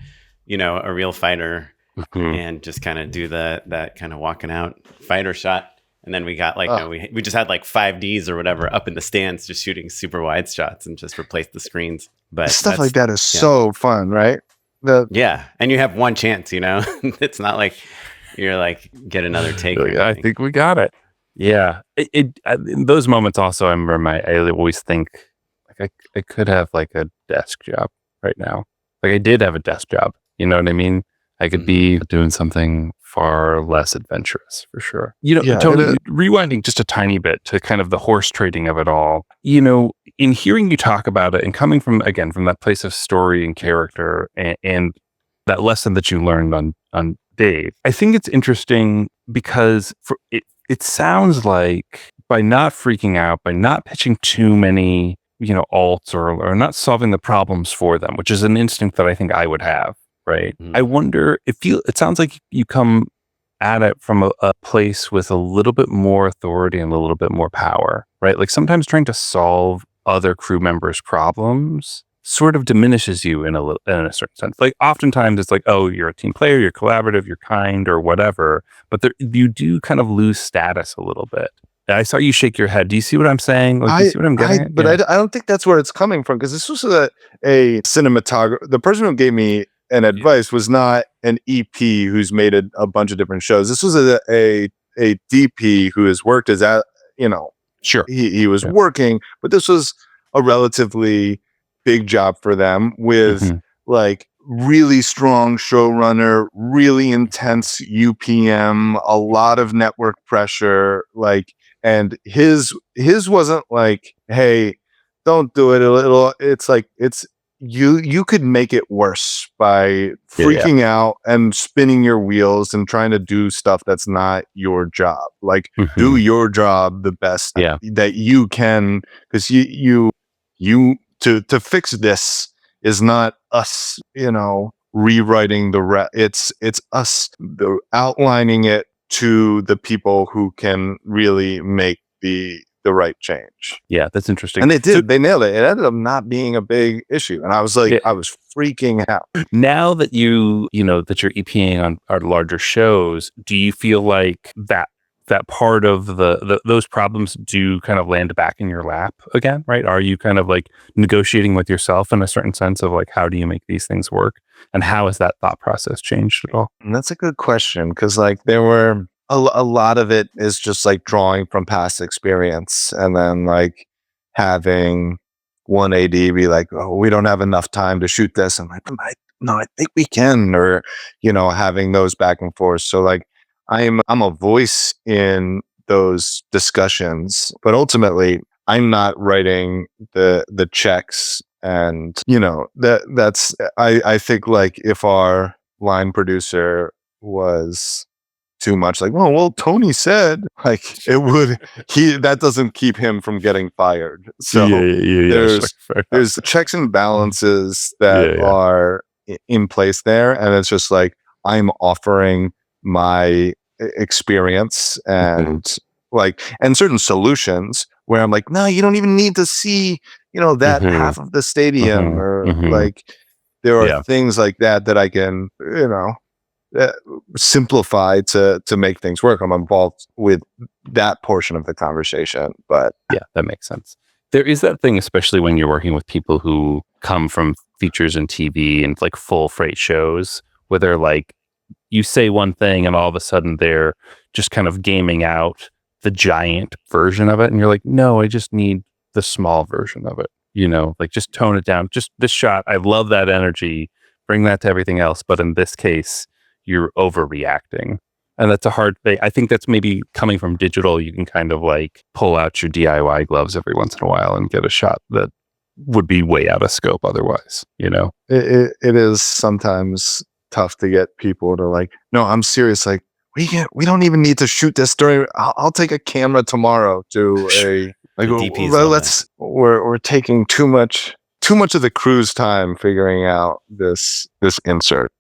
a real fighter and just kind of do that kind of walking out fighter shot. And then we got we just had like 5Ds or whatever up in the stands, just shooting super wide shots and just replaced the screens. But stuff like that is so fun, right? And you have one chance, it's not like you're like, get another take. I think we got it. Yeah. In those moments also, I remember I always think like I could have like a desk job right now. Like I did have a desk job. You know what I mean? I could be doing something far less adventurous for sure. Tony, rewinding just a tiny bit to kind of the horse trading of it all, in hearing you talk about it and coming from that place of story and character and that lesson that you learned on Dave, I think it's interesting because it sounds like by not freaking out, by not pitching too many, alts or not solving the problems for them, which is an instinct that I think I would have. Right. I wonder it sounds like you come at it from a place with a little bit more authority and a little bit more power, right? Like sometimes trying to solve other crew members' problems sort of diminishes you in a certain sense. Like oftentimes it's like, oh, you're a team player, you're collaborative, you're kind or whatever, but you do kind of lose status a little bit. I saw you shake your head. Do you see what I'm saying? Like, do you see what I'm getting at? But I don't think that's where it's coming from, because this was a cinematographer. The person who gave me an advice was not an EP who's made a bunch of different shows. This was a DP who has worked as sure, he was working, but this was a relatively big job for them with like really strong showrunner, really intense UPM, a lot of network pressure, like, and his wasn't like, hey, don't do it. It's like, you could make it worse by freaking out and spinning your wheels and trying to do stuff that's not your job. Like do your job the best that you can, because you to fix this is not us, rewriting it's us outlining it to the people who can really make the right change. Yeah, that's interesting. And they did. They nailed it. It ended up not being a big issue. And I was like, I was freaking out. Now that that you're EPing on our larger shows, do you feel like that part of those problems do kind of land back in your lap again, right? Are you kind of like negotiating with yourself in a certain sense of like, how do you make these things work? And how has that thought process changed at all? And that's a good question, because like there were a lot of it is just like drawing from past experience, and then like having one AD be like, oh, we don't have enough time to shoot this. I'm like, no, I think we can, or, having those back and forth. So like, I'm a voice in those discussions, but ultimately I'm not writing the checks. And, that's, I think like if our line producer was too much like, oh, well, Tony said, like, that doesn't keep him from getting fired. So there's checks and balances that are in place there. And it's just like, I'm offering my experience and and certain solutions where I'm like, no, you don't even need to see, that half of the stadium, or like, there are things like that I can, simplify to make things work. I'm involved with that portion of the conversation, but yeah, that makes sense. There is that thing, especially when you're working with people who come from features and TV and like full freight shows, where they're like, you say one thing and all of a sudden they're just kind of gaming out the giant version of it. And you're like, no, I just need the small version of it. Like just tone it down. Just this shot. I love that energy. Bring that to everything else. But in this case, you're overreacting. And that's a hard thing. I think that's maybe coming from digital. You can kind of like pull out your DIY gloves every once in a while and get a shot that would be way out of scope otherwise, It is sometimes tough to get people to like, no, I'm serious. Like, we don't even need to shoot this during, I'll take a camera tomorrow to a, like, we're taking too much of the crew's time figuring out this insert.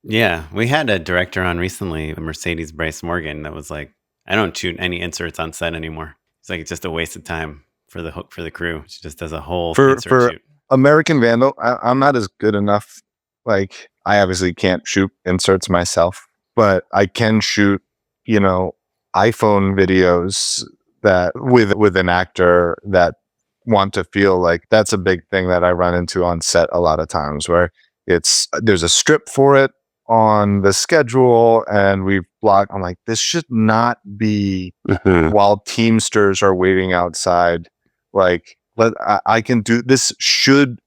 Yeah, we had a director on recently, Mercedes Bryce Morgan, that was like, I don't shoot any inserts on set anymore. It's like, it's just a waste of time for the crew. She just does a whole insert shoot. American Vandal, I'm not as good enough. Like, I obviously can't shoot inserts myself, but I can shoot, iPhone videos that with an actor that want to feel like. That's a big thing that I run into on set a lot of times, where there's a script for it on the schedule and we've blocked. I'm like, this should not be while Teamsters are waiting outside. Like, I can do this.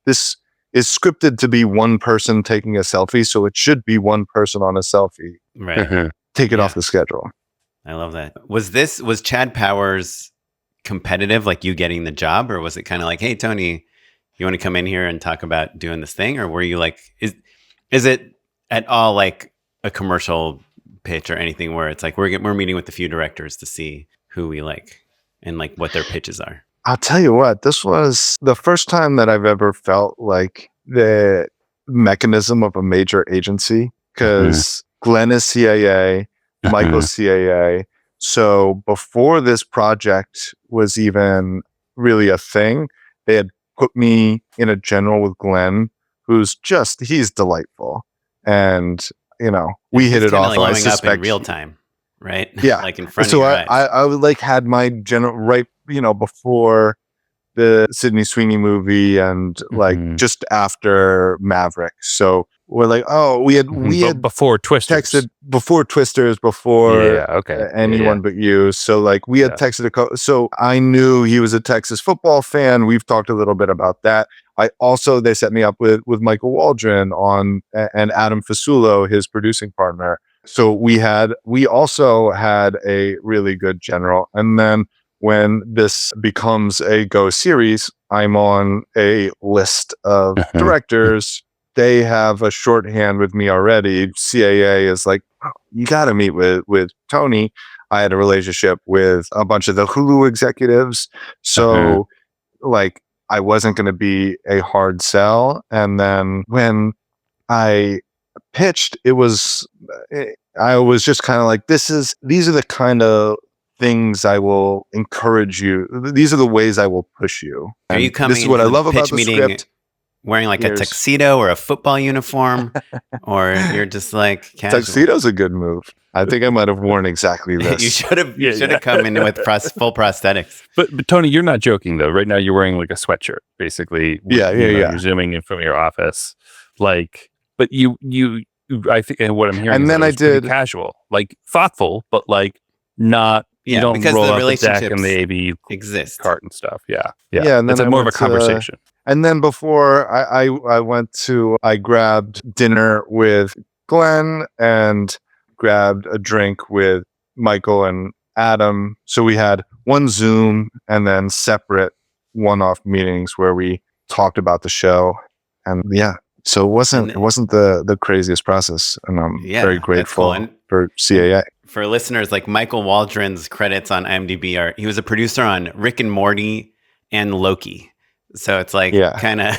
This is scripted to be one person taking a selfie, so it should be one person on a selfie. Right. Take it off the schedule. I love that. Was Chad Powers competitive, like you getting the job, or was it kind of like, hey, Tony, you want to come in here and talk about doing this thing? Or were you like, is it at all like a commercial pitch or anything where it's like, we're meeting with a few directors to see who we like and like what their pitches are? I'll tell you what, this was the first time that I've ever felt like the mechanism of a major agency, because Glenn is CAA, Michael's CAA. So before this project was even really a thing, they had put me in a general with Glenn, he's delightful. And, we hit it off. Like blowing up in real time, right? Yeah. Like in front of your eyes. I would like had my general right, before the Sydney Sweeney movie and like just after Maverick. So we're like, oh, we had before Twisters, texted before Twisters, anyone but you. So like we had texted so I knew he was a Texas football fan. We've talked a little bit about that. They set me up with Michael Waldron and Adam Fasulo, his producing partner. So we also had a really good general. And then when this becomes a Go series, I'm on a list of directors. They have a shorthand with me already. CAA is like, oh, you got to meet with Tony. I had a relationship with a bunch of the Hulu executives. So like, I wasn't going to be a hard sell. And then when I pitched, I was just kind of like, these are the kind of things I will encourage you. These are the ways I will push you. Are you coming? This is what I love about the script. Wearing like a tuxedo or a football uniform, or you're just like casual? Tuxedo's a good move. I think I might have worn exactly this. You should have come in with full prosthetics. But Tony, you're not joking though. Right now, you're wearing like a sweatshirt, basically. You're zooming in from your office, like. But you, I think, and what I'm hearing, and then I did casual, like thoughtful, but like not. You don't because roll the out the relationships deck and the AV exist cart and stuff. Yeah. And then it's more of a conversation. And then before I grabbed dinner with Glenn and grabbed a drink with Michael and Adam. So we had one Zoom and then separate one-off meetings where we talked about the show. And so it wasn't the craziest process. And I'm very grateful for CAA. For listeners, like Michael Waldron's credits on IMDb he was a producer on Rick and Morty and Loki. So it's like kind of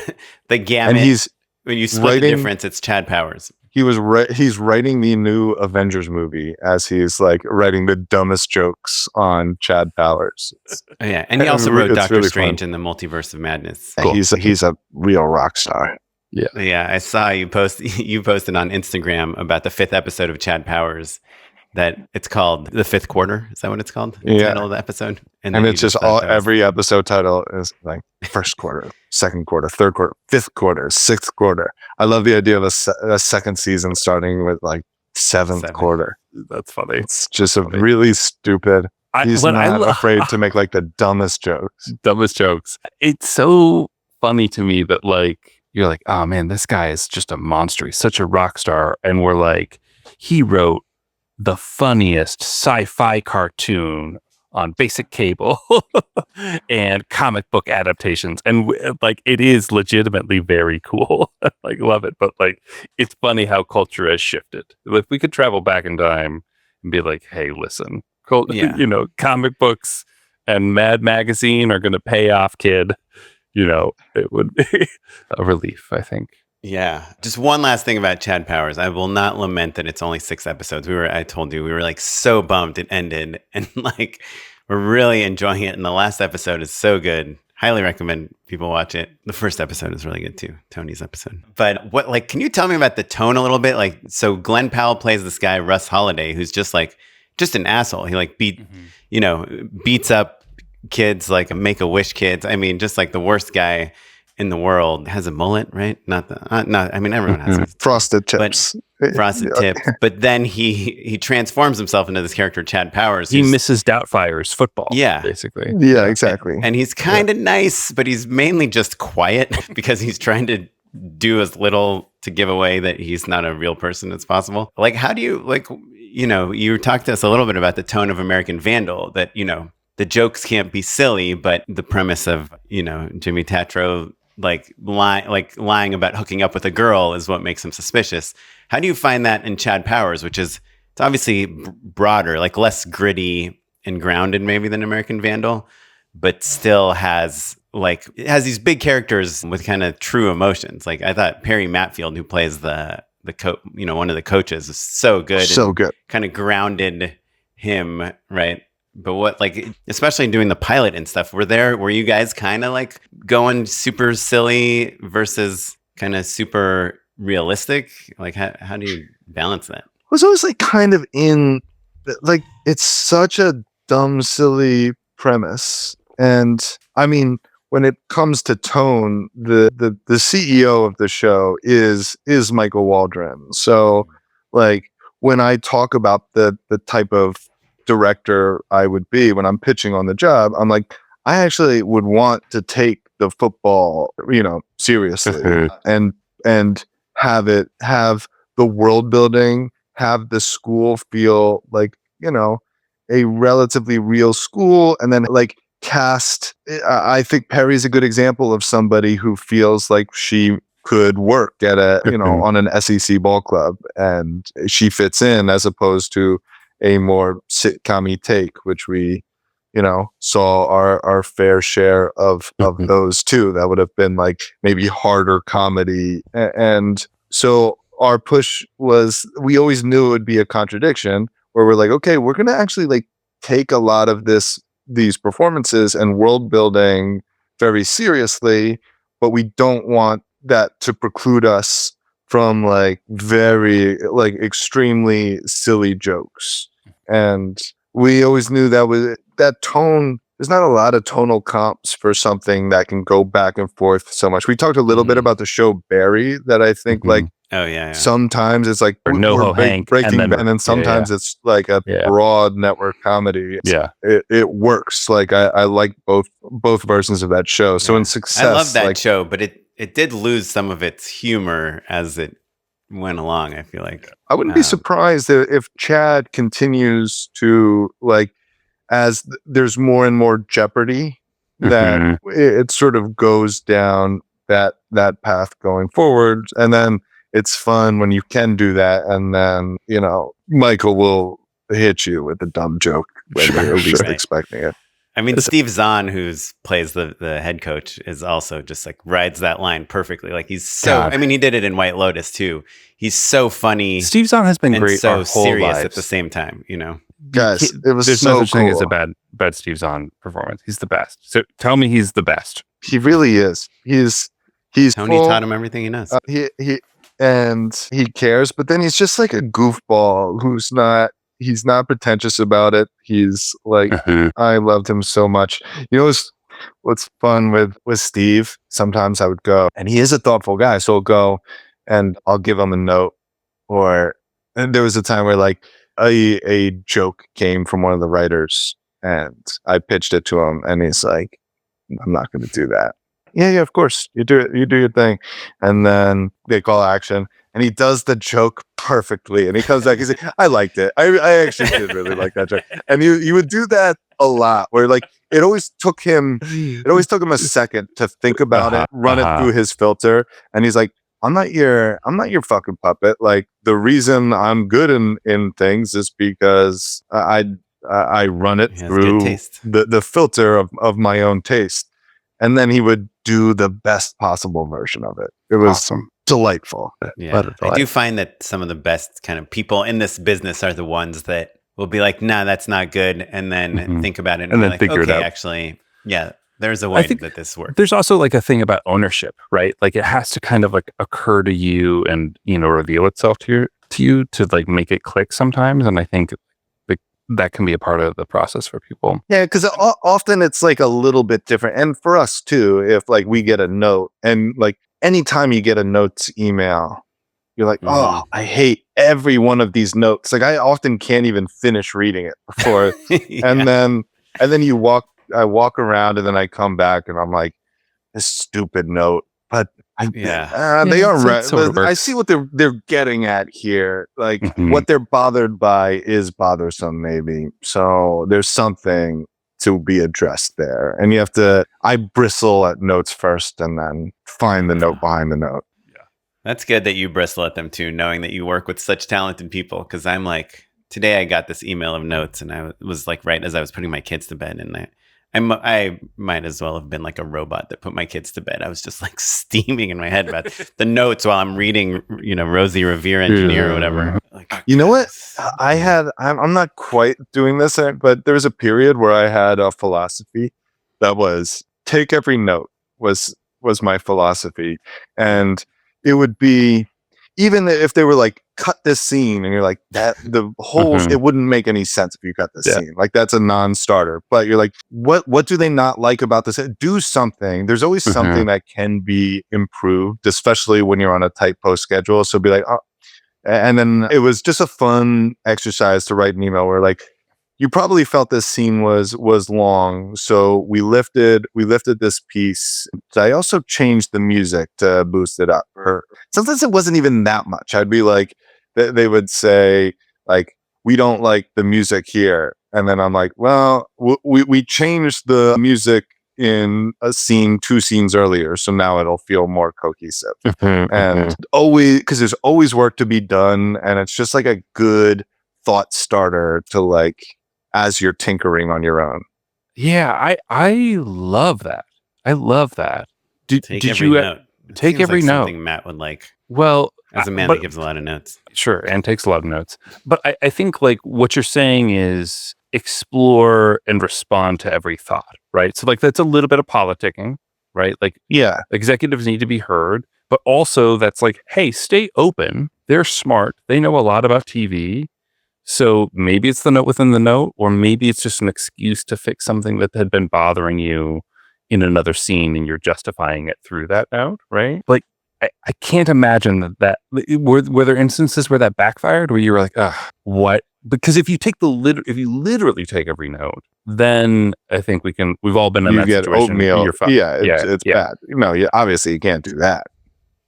the gamut. And when you split the difference, it's Chad Powers. He's writing the new Avengers movie as he's like writing the dumbest jokes on Chad Powers. And he also wrote Doctor really Strange in the Multiverse of Madness. Cool. He's a real rock star. Yeah. I saw you posted on Instagram about the 5th episode of Chad Powers. That it's called The Fifth Quarter. Is that what it's called? The title of the episode. And it's just every episode title is like first quarter, second quarter, third quarter, fifth quarter, sixth quarter. I love the idea of a second season starting with like seventh quarter. That's funny. It's just a really stupid. He's not afraid to make like the dumbest jokes. It's so funny to me that like you're like, oh man, this guy is just a monster. He's such a rock star, and we're like, he wrote the funniest sci-fi cartoon on basic cable and comic book adaptations, and like it is legitimately very cool. Like love it, but like it's funny how culture has shifted. If we could travel back in time and be like, hey, listen, comic books and Mad Magazine are going to pay off, kid. It would be a relief, I think. Yeah. Just one last thing about Chad Powers. I will not lament that it's only 6 episodes. I told you, we were like so bummed it ended, and like we're really enjoying it. And the last episode is so good. Highly recommend people watch it. The first episode is really good too, Tony's episode. But can you tell me about the tone a little bit? Like, so Glenn Powell plays this guy, Russ Holiday, who's just an asshole. He like beats up kids, like Make-A-Wish kids. I mean, just like the worst guy in the world. Has a mullet, right? Everyone has frosted tips. Tips. But then he transforms himself into this character, Chad Powers. He Mrs. Doubtfire's football. Yeah. Basically. Yeah, exactly. And he's kind of nice, but he's mainly just quiet because he's trying to do as little to give away that he's not a real person as possible. Like, how do you, you talked to us a little bit about the tone of American Vandal, that, the jokes can't be silly, but the premise of, Jimmy Tatro lying about hooking up with a girl is what makes him suspicious. How do you find that in Chad Powers, which is, it's obviously broader, like less gritty and grounded maybe than American Vandal, but still has these big characters with kind of true emotions. Like I thought Perry Matfield, who plays one of the coaches, is so good. So good. Kind of grounded him, right? But especially doing the pilot and stuff, were you guys kind of like going super silly versus kind of super realistic? Like, how do you balance that? I was always like kind of it's such a dumb, silly premise. And I mean, when it comes to tone, the CEO of the show is Michael Waldron. So like when I talk about the type of director I would be when I'm pitching on the job, I'm like, I actually would want to take the football, seriously and have the world building, have the school feel like, a relatively real school, and then like cast. I think Perry's a good example of somebody who feels like she could work at on an SEC ball club, and she fits in as opposed to a more sitcom-y take, which we, saw our fair share of those too. That would have been like maybe harder comedy. And so our push was, we always knew it would be a contradiction where we're like, okay, we're going to actually like take a lot of these performances and world building very seriously, but we don't want that to preclude us from like very like extremely silly jokes. And we always knew that tone. There's not a lot of tonal comps for something that can go back and forth so much. We talked a little bit about the show Barry, that I think sometimes it's like Hank, Breaking Bad, and then sometimes it's like a broad network comedy. It works. Like I like both versions of that show. So in Success, I love that show, but it did lose some of its humor as it went along. I feel like I wouldn't be surprised if Chad continues to as there's more and more jeopardy, that it sort of goes down that path going forward. And then it's fun when you can do that, and then Michael will hit you with a dumb joke when you're least expecting it. I mean, Steve Zahn, who plays the head coach, is also just like rides that line perfectly. Like he's so, he did it in White Lotus too. He's so funny. Steve Zahn has been great, so our whole serious lives. At the same time, Guys, it was there's so no such cool. thing as a bad Steve Zahn performance. He's the best. So tell me he's the best. He really is. He's Tony taught him everything he knows. He cares, but then he's just like a goofball he's not pretentious about it. He's like, I loved him so much. What's fun with Steve? Sometimes I would go, and he is a thoughtful guy, so I'll go and I'll give him a note, or And there was a time where like a joke came from one of the writers, and I pitched it to him, and he's like, "I'm not going to do that." Yeah, of course. You do it. You do your thing, and then they call action, and he does the joke perfectly, and he comes back. He's like, "I liked it. I actually did really like that joke." And you would do that a lot, where like it always took him a second to think about it, run it through his filter, and he's like, I'm not your fucking puppet. Like the reason I'm good in things is because I run it through the filter of my own taste. And then he would do the best possible version of it. It was awesome. Delightful. Yeah. I do find that some of the best kind of people in this business are the ones that will be like, nah, that's not good. And then think about it and then like, figure it out. Actually, yeah, there's a way that this works. There's also like a thing about ownership, right? Like it has to kind of like occur to you and, reveal itself to you to like make it click sometimes. And I think that can be a part of the process for people. Yeah, because often it's like a little bit different. And for us too, if like we get a note and like anytime you get a notes email, you're like, oh, I hate every one of these notes. Like I often can't even finish reading it before. And then I walk around and then I come back and I'm like, this stupid note. But they are right. I see what they're getting at here. Like what they're bothered by is bothersome, maybe. So there's something to be addressed there. And you have to, I bristle at notes first and then find the note behind the note. Yeah. That's good that you bristle at them too, knowing that you work with such talented people. Cause I'm like, today I got this email of notes and I was like, right as I was putting my kids to bed and I might as well have been like a robot that put my kids to bed. I was just like steaming in my head about the notes while I'm reading, Rosie Revere Engineer or whatever. Like, you know what? I'm not quite doing this, but there was a period where I had a philosophy that was take every note was my philosophy. And it would be, even if they were like, cut this scene, and you're like, that the whole it wouldn't make any sense if you cut this scene. Like that's a non-starter. But you're like, what do they not like about this? Do something. There's always something that can be improved, especially when you're on a tight post schedule. So be like, oh. And then it was just a fun exercise to write an email where like, you probably felt this scene was long, so we lifted this piece. I also changed the music to boost it up. Or sometimes it wasn't even that much. I'd be like, they would say like, we don't like the music here, and then I'm like, well, we changed the music in a scene 2 scenes earlier, so now it'll feel more cohesive. And always, because there's always work to be done, and it's just like a good thought starter to like, as you're tinkering on your own. Yeah, I love that. I love that. Did you note. Take every note? Something Matt would like. Well, as a man that gives a lot of notes. Sure, and takes a lot of notes. But I think like what you're saying is explore and respond to every thought, right? So like that's a little bit of politicking, right? Like executives need to be heard, but also that's like, hey, stay open. They're smart. They know a lot about TV. So maybe it's the note within the note, or maybe it's just an excuse to fix something that had been bothering you in another scene and you're justifying it through that note, right? Like, I can't imagine that were there instances where that backfired, where you were like, what? Because if you literally take every note, then I think we've all been in that situation. Oatmeal. It's bad. Obviously you can't do that.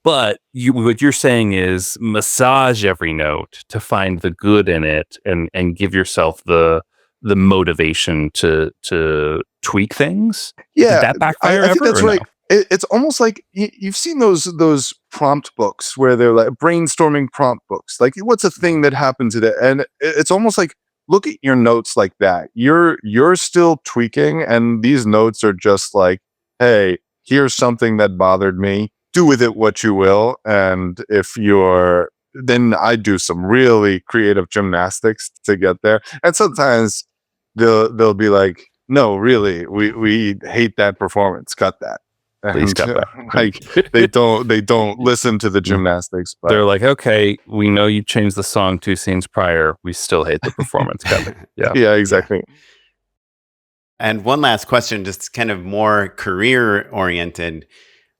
But what you're saying is massage every note to find the good in it and give yourself the motivation to tweak things. Yeah. Did that backfire I think that's right. No? It's almost like you've seen those prompt books where they're like brainstorming prompt books. Like, what's a thing that happened today? And it's almost like, look at your notes like that. You're still tweaking, and these notes are just like, hey, here's something that bothered me. Do with it what you will. And then I do some really creative gymnastics to get there. And sometimes they'll be like, no, really, we hate that performance. Cut that. Please cut that. Like they don't listen to the gymnastics. But they're like, okay, we know you changed the song 2 scenes prior. We still hate the performance. Cut it. Yeah. Yeah, exactly. And one last question, just kind of more career oriented,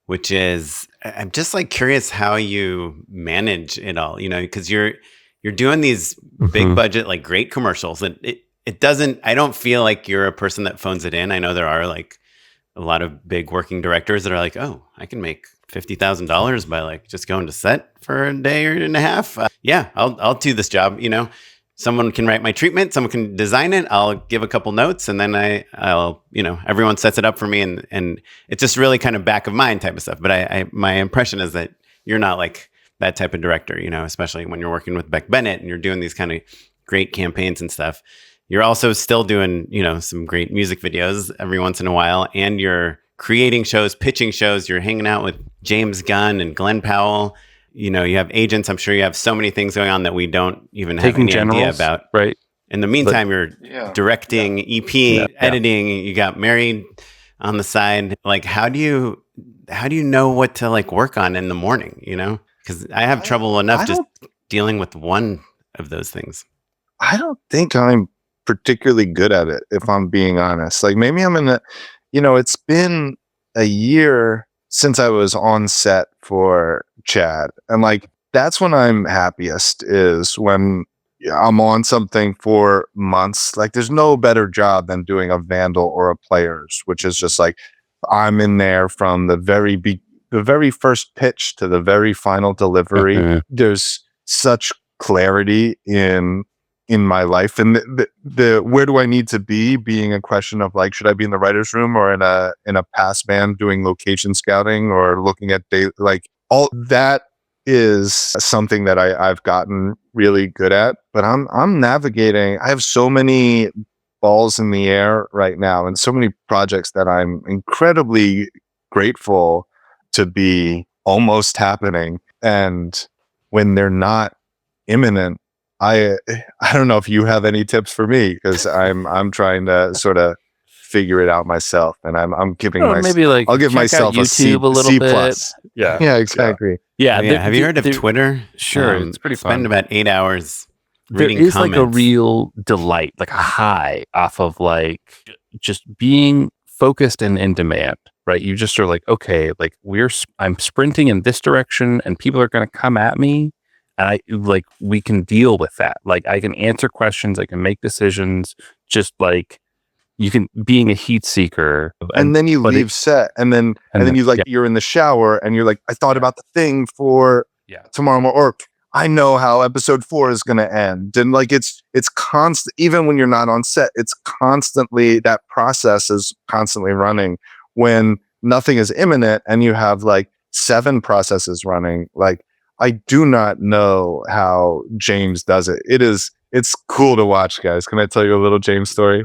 which is, I'm just like curious how you manage it all, because you're you're doing these big budget, like great commercials, and it doesn't, I don't feel like you're a person that phones it in. I know there are like a lot of big working directors that are like, oh, I can make $50,000 by like just going to set for a day or and a half. Yeah, I'll do this job. You know, someone can write my treatment, someone can design it. I'll give a couple notes, and then I'll you know, everyone sets it up for me, and it's just really kind of back of mind type of stuff. But my impression is that you're not like that type of director. You know, especially when you're working with Beck Bennett and you're doing these kind of great campaigns and stuff. You're also still doing, you know, some great music videos every once in a while, and you're creating shows, pitching shows. You're hanging out with James Gunn and Glenn Powell. You know, you have agents. I'm sure you have so many things going on that we don't even have any idea about. Right. In the meantime, you're directing, EP, editing. You got married on the side. Like, how do you know what to like work on in the morning? You know, because I have trouble enough just dealing with one of those things. I don't think I'm particularly good at it, if I'm being honest. Like maybe I'm in the, you know, it's been a year since I was on set for Chad, and like that's when I'm happiest, is when I'm on something for months. Like there's no better job than doing a Vandal or a Players, which is just like I'm in there from the very first pitch to the very final delivery. There's such clarity in my life, and the where do I need to be being a question of like, should I be in the writer's room or in a pass band doing location scouting or looking at like all that is something that I've gotten really good at. But I'm navigating. I have so many balls in the air right now and so many projects that I'm incredibly grateful to be almost happening, and when they're not imminent, I don't know if you have any tips for me, because I'm trying to sort of figure it out myself, and I'm giving maybe like I'll give myself a C, YouTube a little C bit. plus. Yeah, exactly. Yeah. Have you heard of Twitter? Sure, it's pretty fun. Spend about 8 hours reading there is comments. like a real delight, like a high off of like just being focused and in demand, right? You just are like, okay, like I'm sprinting in this direction and people are going to come at me, and we can deal with that. Like I can answer questions, I can make decisions, just like you can, being a heat seeker. And then you leave set, and then you like, you're in the shower and you're like, I thought about the thing for tomorrow morning, or I know how episode 4 is going to end. And like, it's constant, even when you're not on set, it's constantly, that process is constantly running when nothing is imminent and you have like 7 processes running. Like, I do not know how James does it. It's cool to watch, guys. Can I tell you a little James story?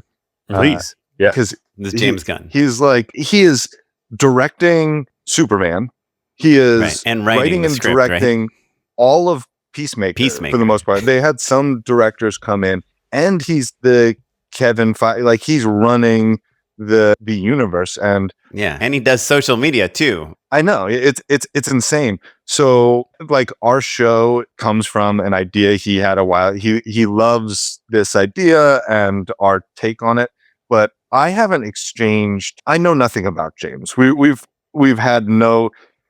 Please. Yeah. Because this James Gunn. He is directing Superman. He is and writing and script, directing all of Peacemaker for the most part. They had some directors come in, and he's the Kevin Feige, like he's running the universe, and he does social media too. I know it's insane. So like our show comes from an idea he had a while. He loves this idea and our take on it, but I haven't exchanged. I know nothing about James. We've had no.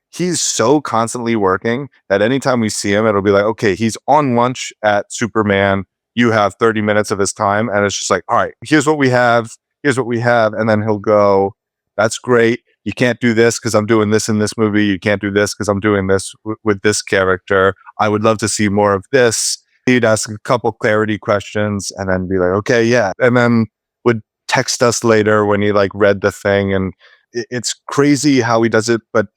He's so constantly working that anytime we see him, it'll be like, okay, he's on lunch at Superman. You have 30 minutes of his time, and it's just like, all right, here's what we have. And then he'll go, that's great. You can't do this because I'm doing this in this movie. You can't do this because I'm doing this with this character. I would love to see more of this. He'd ask a couple clarity questions and then be like, okay, yeah. And then would text us later when he like read the thing. And it's crazy how he does it, but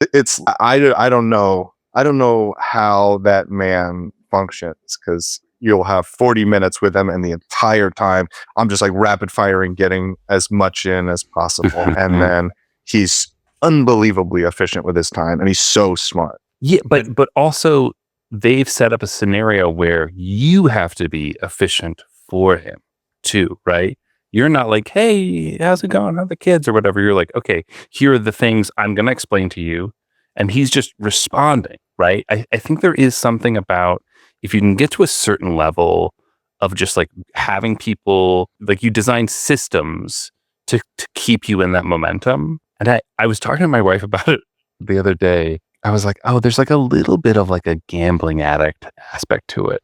I don't know. I don't know how that man functions, because you'll have 40 minutes with him, and the entire time I'm just like rapid firing, getting as much in as possible. And then he's unbelievably efficient with his time, and he's so smart. Yeah, but also they've set up a scenario where you have to be efficient for him too, right? You're not like, hey, how's it going? How are the kids or whatever? You're like, okay, here are the things I'm going to explain to you. And he's just responding, right? I think there is something about, if you can get to a certain level of just like having people, like you design systems to keep you in that momentum. And I was talking to my wife about it the other day. I was like, oh, there's like a little bit of like a gambling addict aspect to it.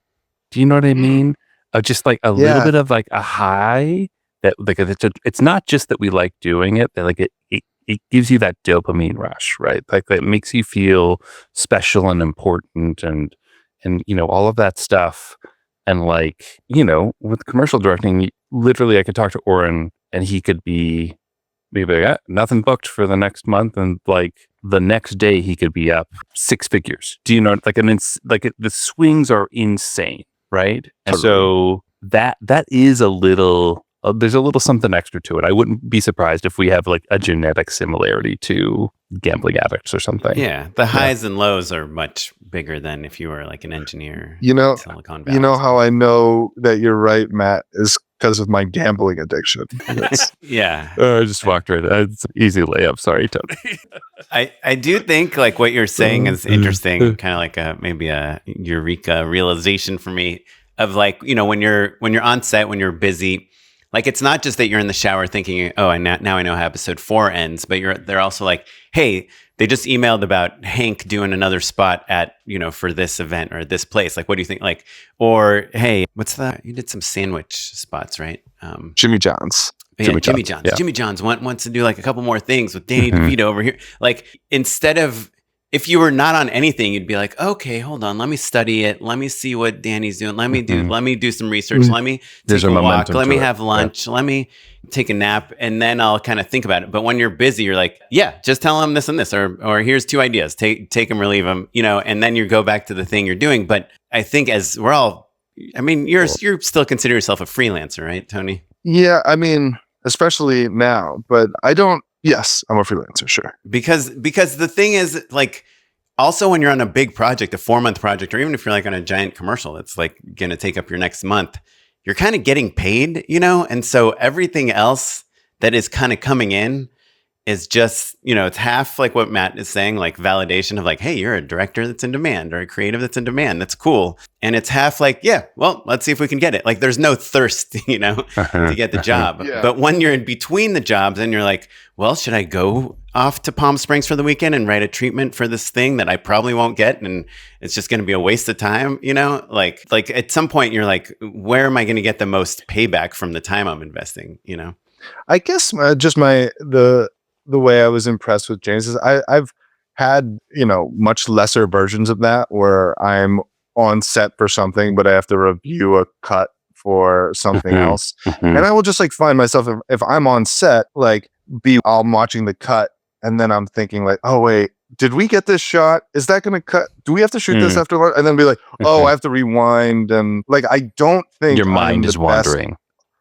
Do you know what I mean? Of just like a little Yeah. bit of like a high that like it's not just that we like doing it, that like it gives you that dopamine rush, right? Like that makes you feel special and important and all of that stuff. And like, with commercial directing, literally I could talk to Oren and he could be like, nothing booked for the next month, and like the next day he could be up 6 figures. Do you know, like the swings are insane, right? And so that is a little there's a little something extra to it. I wouldn't be surprised if we have like a genetic similarity to gambling addicts or something. Yeah, the highs and lows are much bigger than if you were like an engineer. Silicon Valley. You know how I know that you're right, Matt, is because of my gambling addiction. Yeah. I just walked right. It's an easy layup. Sorry, Tony. I do think like what you're saying is interesting, kind of like maybe a eureka realization for me of like, when you're on set, when you're busy, like it's not just that you're in the shower thinking, oh, now I know how episode 4 ends, but they're also like, hey, they just emailed about Hank doing another spot at, for this event or this place. Like, what do you think? Like, or hey, what's that? You did some sandwich spots, right? Jimmy John's. Yeah, Jimmy John's. Yeah. Jimmy John's wants to do like a couple more things with Danny DeVito over here. Like, instead of, if you were not on anything, you'd be like, okay, hold on, let me study it. Let me see what Danny's doing. Let me do some research. Let me take a walk. Let me have lunch. Let me take a nap, and then I'll kind of think about it. But when you're busy, you're like, yeah, just tell him this and this, or here's 2 ideas. Take them or leave them, and then you go back to the thing you're doing. But I think as we're all, you're still consider yourself a freelancer, right, Tony? Yeah, especially now, but I don't. Yes, I'm a freelancer, sure. Because the thing is, like, also when you're on a big project, a 4-month project, or even if you're like on a giant commercial that's like going to take up your next month, you're kind of getting paid, and so everything else that is kind of coming in is just, it's half like what Matt is saying, like validation of like, hey, you're a director that's in demand or a creative that's in demand. That's cool. And it's half like, yeah, well, let's see if we can get it. Like there's no thirst, to get the job. Yeah. But when you're in between the jobs and you're like, well, should I go off to Palm Springs for the weekend and write a treatment for this thing that I probably won't get, and it's just going to be a waste of time, like at some point you're like, where am I going to get the most payback from the time I'm investing, I guess just the way I was impressed with James is I've had, much lesser versions of that where I'm on set for something, but I have to review a cut for something else. And I will just like find myself, if I'm on set, like I'm watching the cut and then I'm thinking like, oh wait, did we get this shot? Is that going to cut? Do we have to shoot this after? And then be like, oh, I have to rewind. And like, I don't think your mind is wandering.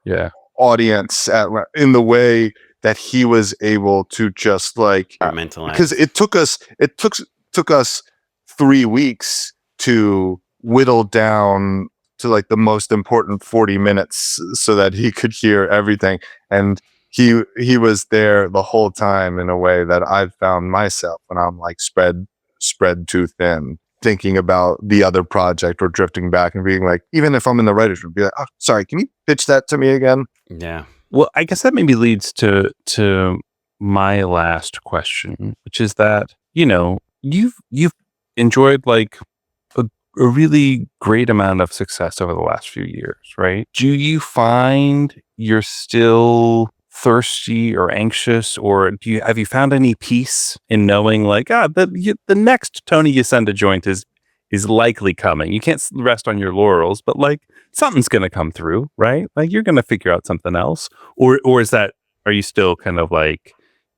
Yeah. Audience in the way that he was able to just like because it took us 3 weeks to whittle down to like the most important 40 minutes so that he could hear everything, and he was there the whole time in a way that I've found myself when I'm like spread too thin thinking about the other project or drifting back and being like, even if I'm in the writer's room, be like, oh, sorry, can you pitch that to me again? Yeah. Well, I guess that maybe leads to my last question, which is that, you've enjoyed like a really great amount of success over the last few years, right? Do you find you're still thirsty or anxious, or have you found any peace in knowing like, the next Tony Yacenda joint is likely coming? You can't rest on your laurels, but like something's going to come through, right? Like you're going to figure out something else, or are you still kind of like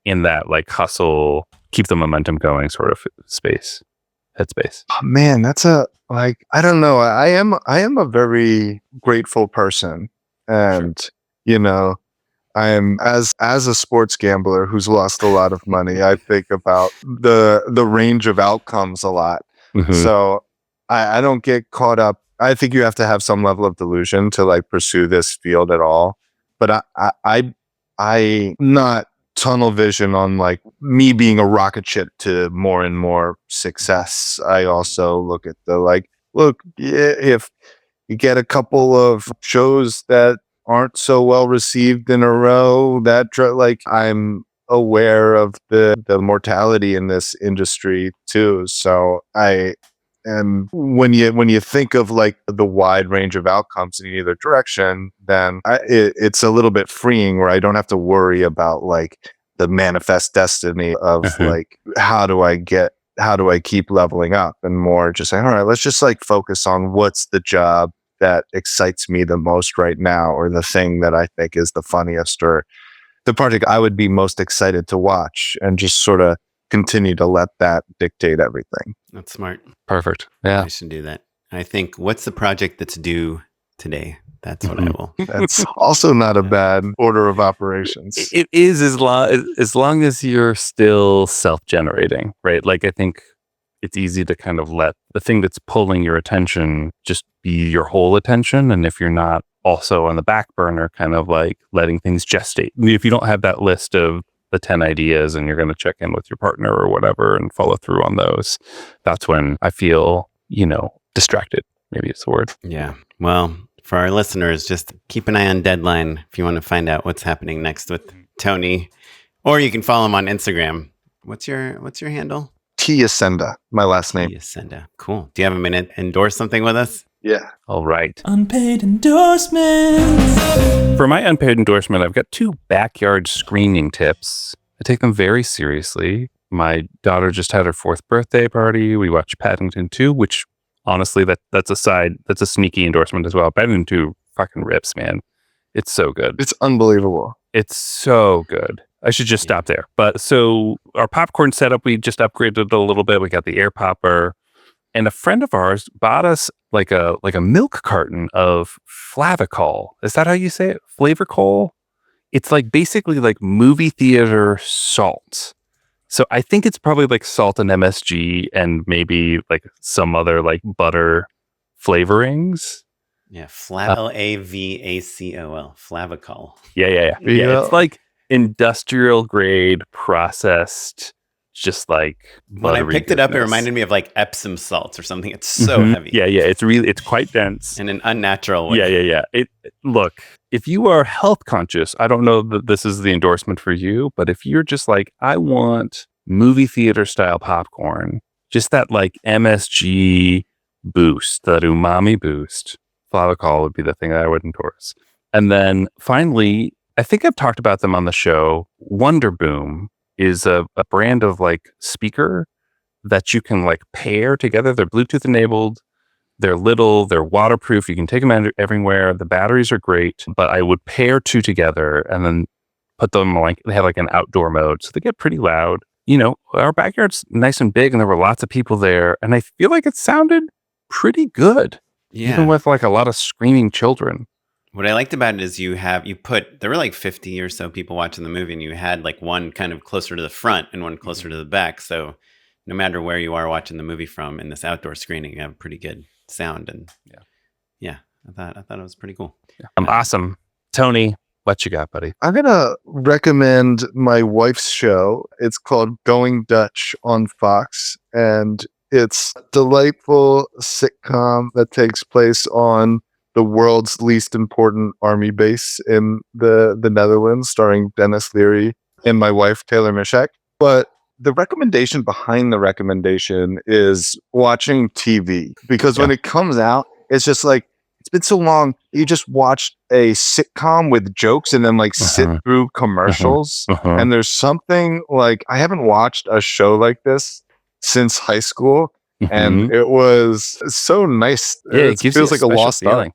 in that like hustle, keep the momentum going sort of headspace? Oh, man, that's I don't know. I am a very grateful person, and I am as a sports gambler who's lost a lot of money. I think about the range of outcomes a lot. So I don't get caught up. I think you have to have some level of delusion to like pursue this field at all. But I not tunnel vision on like me being a rocket ship to more and more success. I also look at if you get a couple of shows that aren't so well received in a row, that like I'm aware of the mortality in this industry too. So And when you think of like the wide range of outcomes in either direction, then it's a little bit freeing where I don't have to worry about like the manifest destiny of like, how do I keep leveling up, and more just saying, all right, let's just like focus on what's the job that excites me the most right now, or the thing that I think is the funniest, or the project I would be most excited to watch, and just sort of continue to let that dictate everything. That's smart. Perfect. Yeah. I should do that. I think, what's the project that's due today? That's what I will. That's also not a bad order of operations. It is, as long as you're still self-generating, right? Like, I think it's easy to kind of let the thing that's pulling your attention just be your whole attention. And if you're not also on the back burner, kind of like letting things gestate. If you don't have that list of the 10 ideas and you're going to check in with your partner or whatever and follow through on those, that's when I feel, distracted. Maybe it's the word. Yeah. Well, for our listeners, just keep an eye on Deadline if you want to find out what's happening next with Tony, or you can follow him on Instagram. What's your handle? Yacenda, my last name. Yacenda. Cool. Do you have a minute to endorse something with us? Yeah. All right. Unpaid endorsements. For my unpaid endorsement, I've got 2 backyard screening tips. I take them very seriously. My daughter just had her 4th birthday party. We watched Paddington 2, which honestly, that's a sneaky endorsement as well. Paddington 2 fucking rips, man. It's so good. It's unbelievable. It's so good. I should just stop there. But so our popcorn setup, we just upgraded it a little bit. We got the air popper, and a friend of ours bought us like a milk carton of Flavicol. Is that how you say it? Flavorcol? It's like basically like movie theater salt. So I think it's probably like salt and MSG and maybe like some other like butter flavorings. Yeah, Lavacol. Flavicol. Yeah. It's like industrial grade processed, just like when I picked it up, it reminded me of like Epsom salts or something. It's so heavy. Yeah. It's quite dense in an unnatural way. Yeah. Look, if you are health conscious, I don't know that this is the endorsement for you, but if you're just like, I want movie theater style popcorn, just that like MSG boost, that umami boost, Flavicol would be the thing that I would endorse. And then finally, I think I've talked about them on the show. Wonder Boom is a brand of like speaker that you can like pair together. They're Bluetooth enabled. They're little, they're waterproof. You can take them everywhere. The batteries are great, but I would pair 2 together and then put them like, they have like an outdoor mode. So they get pretty loud. Our backyard's nice and big and there were lots of people there. And I feel like it sounded pretty good. Yeah. Even with like a lot of screaming children. What I liked about it is there were like 50 or so people watching the movie, and you had like one kind of closer to the front and one closer to the back. So no matter where you are watching the movie from in this outdoor screening, you have pretty good sound. And yeah, I thought it was pretty cool. Yeah. Awesome. Tony, what you got, buddy? I'm going to recommend my wife's show. It's called Going Dutch on Fox, and it's a delightful sitcom that takes place on the world's least important army base in the Netherlands, starring Dennis Leary and my wife, Taylor Mishak. But the recommendation behind the recommendation is watching TV, because when it comes out, it's just like, it's been so long. You just watched a sitcom with jokes and then like sit through commercials. And there's something like, I haven't watched a show like this since high school. And it was so nice. Yeah, it feels like a lost feeling.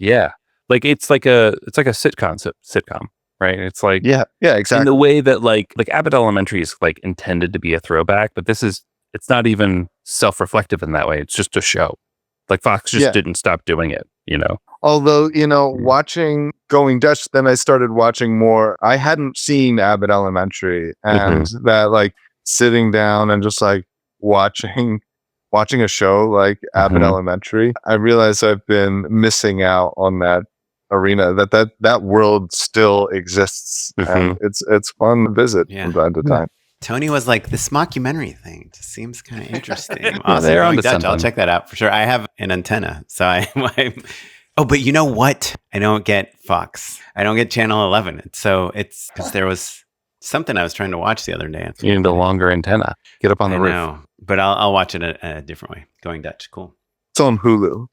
Yeah. Like it's like a sitcom, right? It's like yeah, exactly. In the way that like Abbott Elementary is like intended to be a throwback, but it's not even self-reflective in that way. It's just a show. Like Fox just didn't stop doing it, Although, watching Going Dutch, then I started watching more. I hadn't seen Abbott Elementary, and that like sitting down and just like watching a show like Abbott Elementary, I realized I've been missing out on that arena, that world still exists. And it's fun to visit from time to time. Tony was like, this mockumentary thing just seems kind of interesting. They're on to Dutch. something. I'll check that out for sure. I have an antenna, so oh, but you know what? I don't get Fox. I don't get Channel 11. It's because there was something I was trying to watch the other day. You need a longer antenna. Get up on the roof. But I'll watch it a different way. Going Dutch, cool. It's on Hulu.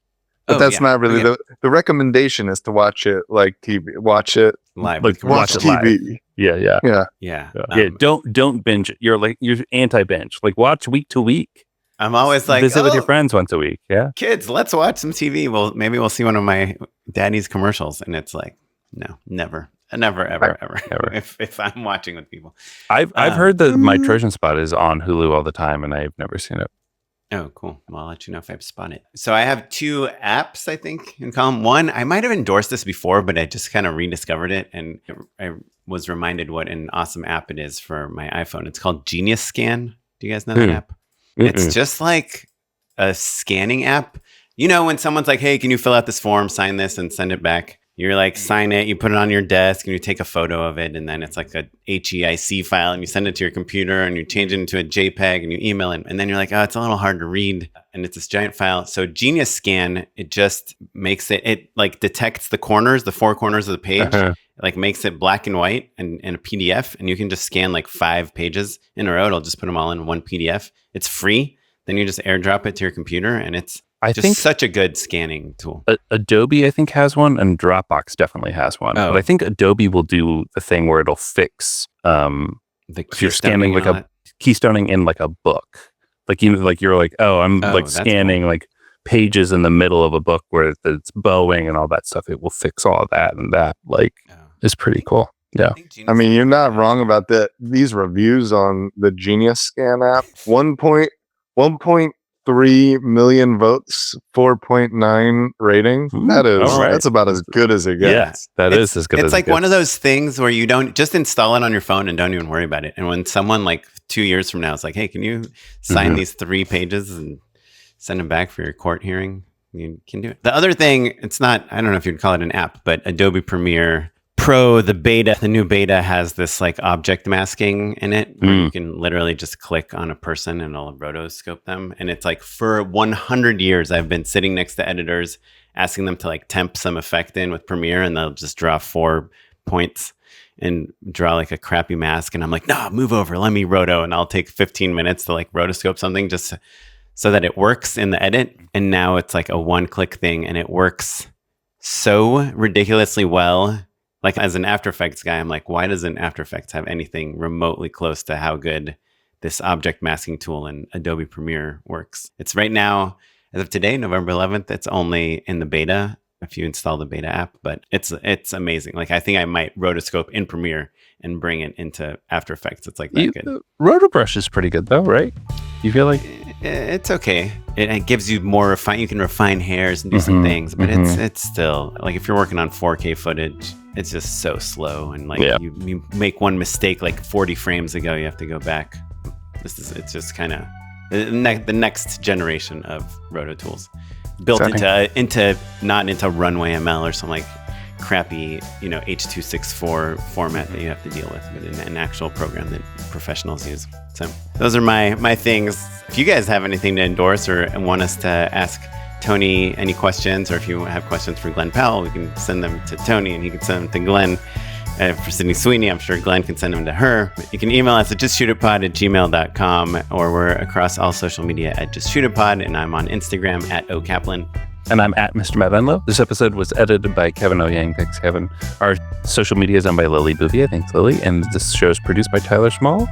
But that's not really the recommendation is to watch it like TV. Watch it live. Like watch it TV. Live. Yeah. Don't binge it. You're anti-binge. Like watch week to week. I'm always like visit with your friends once a week. Yeah. Kids, let's watch some TV. Well, maybe we'll see one of my daddy's commercials, and it's like, no, never, ever. If I'm watching with people, I've heard that My Trojan Spot is on Hulu all the time, and I've never seen it. Oh, cool. Well, I'll let you know if I've spun it. So I have 2 apps, I think, in column 1. I might have endorsed this before, but I just kind of rediscovered it. And I was reminded what an awesome app it is for my iPhone. It's called Genius Scan. Do you guys know that app? It's just like a scanning app. You know, when someone's like, hey, can you fill out this form, sign this, and send it back? You're like, sign it, you put it on your desk, and you take a photo of it, and then it's like a HEIC file, and you send it to your computer, and you change it into a JPEG, and you email it, and then you're like, oh, it's a little hard to read, and it's this giant file. So Genius Scan, it just makes it like detects the corners, the 4 corners of the page, like makes it black and white and a PDF, and you can just scan like 5 pages in a row. It'll just put them all in one PDF. It's free. Then you just airdrop it to your computer, and it's such a good scanning tool. Adobe, I think, has one, and Dropbox definitely has one. But I think Adobe will do the thing where it'll fix if you're scanning like a keystoning in like a book. Like you're like, oh, I'm scanning cool. like pages in the middle of a book where it's bowing and all that stuff. It will fix all of that, and that is pretty cool. Yeah. I mean, you're not wrong about that. These reviews on the Genius Scan app, 1.3 million votes, 4.9 rating. That's about as good as it gets. Yeah, is as good as it gets. It's like one of those things where you don't just install it on your phone and don't even worry about it. And when someone like 2 years from now is like, hey, can you sign these 3 pages and send them back for your court hearing? You can do it. The other thing, it's not, I don't know if you'd call it an app, but Adobe Premiere Pro, the new beta has this like object masking in it where you can literally just click on a person and it'll rotoscope them. And it's like for 100 years, I've been sitting next to editors asking them to like temp some effect in with Premiere, and they'll just draw 4 points and draw like a crappy mask. And I'm like, no, move over, let me roto. And I'll take 15 minutes to like rotoscope something just so that it works in the edit. And now it's like a 1-click thing, and it works so ridiculously well. Like as an After Effects guy, I'm like, why doesn't After Effects have anything remotely close to how good this object masking tool in Adobe Premiere works? It's right now, as of today, November 11th, it's only in the beta if you install the beta app, but it's amazing. Like I think I might rotoscope in Premiere and bring it into After Effects. It's like that good. Rotobrush is pretty good though, right? You feel like it's okay. It gives you more you can refine hairs and do some things, but it's still like if you're working on 4K footage, it's just so slow, and like you make one mistake like 40 frames ago, you have to go back. It's just kind of the next generation of roto tools built into not into Runway ML or some like crappy H.264 format that you have to deal with, but in an actual program that professionals use. So those are my things. If you guys have anything to endorse or want us to ask Tony any questions, or if you have questions for Glenn Powell, we can send them to Tony and he can send them to Glenn. For Sydney Sweeney, I'm sure Glenn can send them to her. You can email us at justshootitpod@gmail.com, or we're across all social media at justshootitpod, and I'm on Instagram at okaplan. And I'm at Mr. Matt Venlo. This episode was edited by Kevin O'Yang. Thanks, Kevin. Our social media is done by Lily Bouvier. Thanks, Lily. And this show is produced by Tyler Small.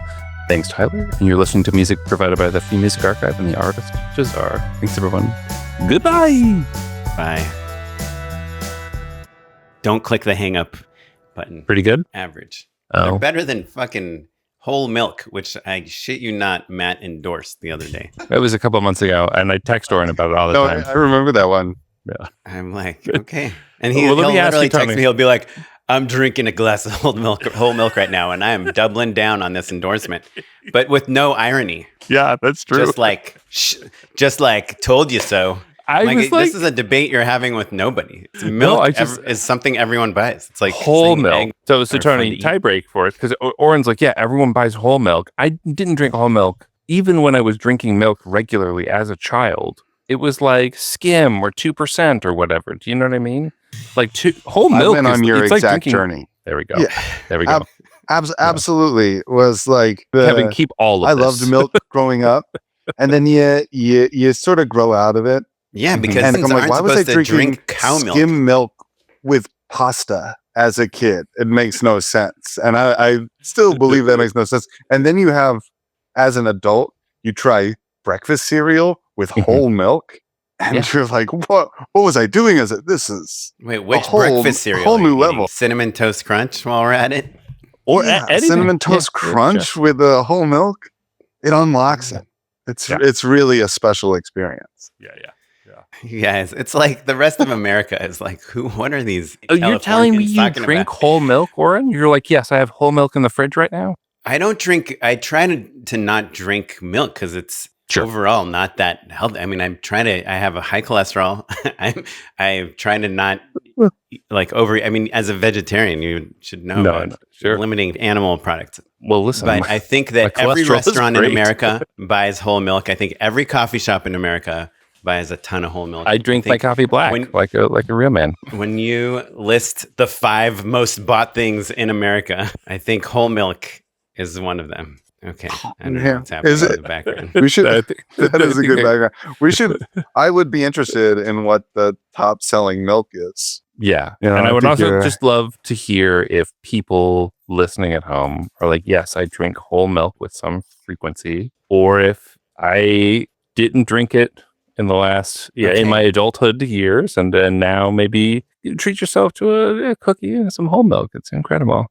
Thanks, Tyler. And you're listening to music provided by the Free Music Archive and the artist Jazar. Thanks, everyone. Goodbye. Bye. Don't click the hang up button. Pretty good? Average. Oh. They're better than fucking whole milk, which I shit you not, Matt endorsed the other day. That was a couple of months ago, and I text Oren about it all the time. I remember that one. Yeah. I'm like, okay. And he'll literally text me. He'll be like, I'm drinking a glass of whole milk right now, and I am doubling down on this endorsement, but with no irony. Yeah, that's true. Just like told you so. This is a debate you're having with nobody. Milk is something everyone buys. It's like whole milk. So Tony, tie break for it, because Oren's like, yeah, everyone buys whole milk. I didn't drink whole milk. Even when I was drinking milk regularly as a child, it was like skim or 2% or whatever. Do you know what I mean? Like whole milk. I've been on your exact journey. There we go. Yeah. There we go. Absolutely. Was like Kevin, keep all of this. I loved milk growing up. and then you sort of grow out of it. Yeah, because And I'm like, why was I drinking drink cow milk? skim milk with pasta as a kid? It makes no sense. And I still believe that makes no sense. And then you have, as an adult, you try breakfast cereal with whole milk. And you're like, what was I doing as it? This is Wait, which breakfast cereal? Whole new level. Cinnamon Toast Crunch while we're at it? Or Cinnamon Toast Crunch with whole milk. It unlocks it. It's really a special experience. Yes, it's like the rest of America is like, what are these? Oh, you're telling me you drink about? whole milk, Oren? You're like, yes, I have whole milk in the fridge right now. I don't drink. I try to not drink milk because it's overall not that healthy. I mean, I have a high cholesterol. I'm trying to not I mean, as a vegetarian, you should know about limiting animal products. Well, listen, but I think that every restaurant in America buys whole milk. I think every coffee shop in America buys a ton of whole milk. I drink my coffee black, like a real man. When you list the 5 most bought things in America, I think whole milk is one of them. Okay. I don't know what's happening in the background. We should, that is a good background. I would be interested in what the top selling milk is. Yeah. And I would also just love to hear if people listening at home are like, yes, I drink whole milk with some frequency, or if I didn't drink it in the last, in my adulthood years, and then now maybe you treat yourself to a cookie and some whole milk. It's incredible.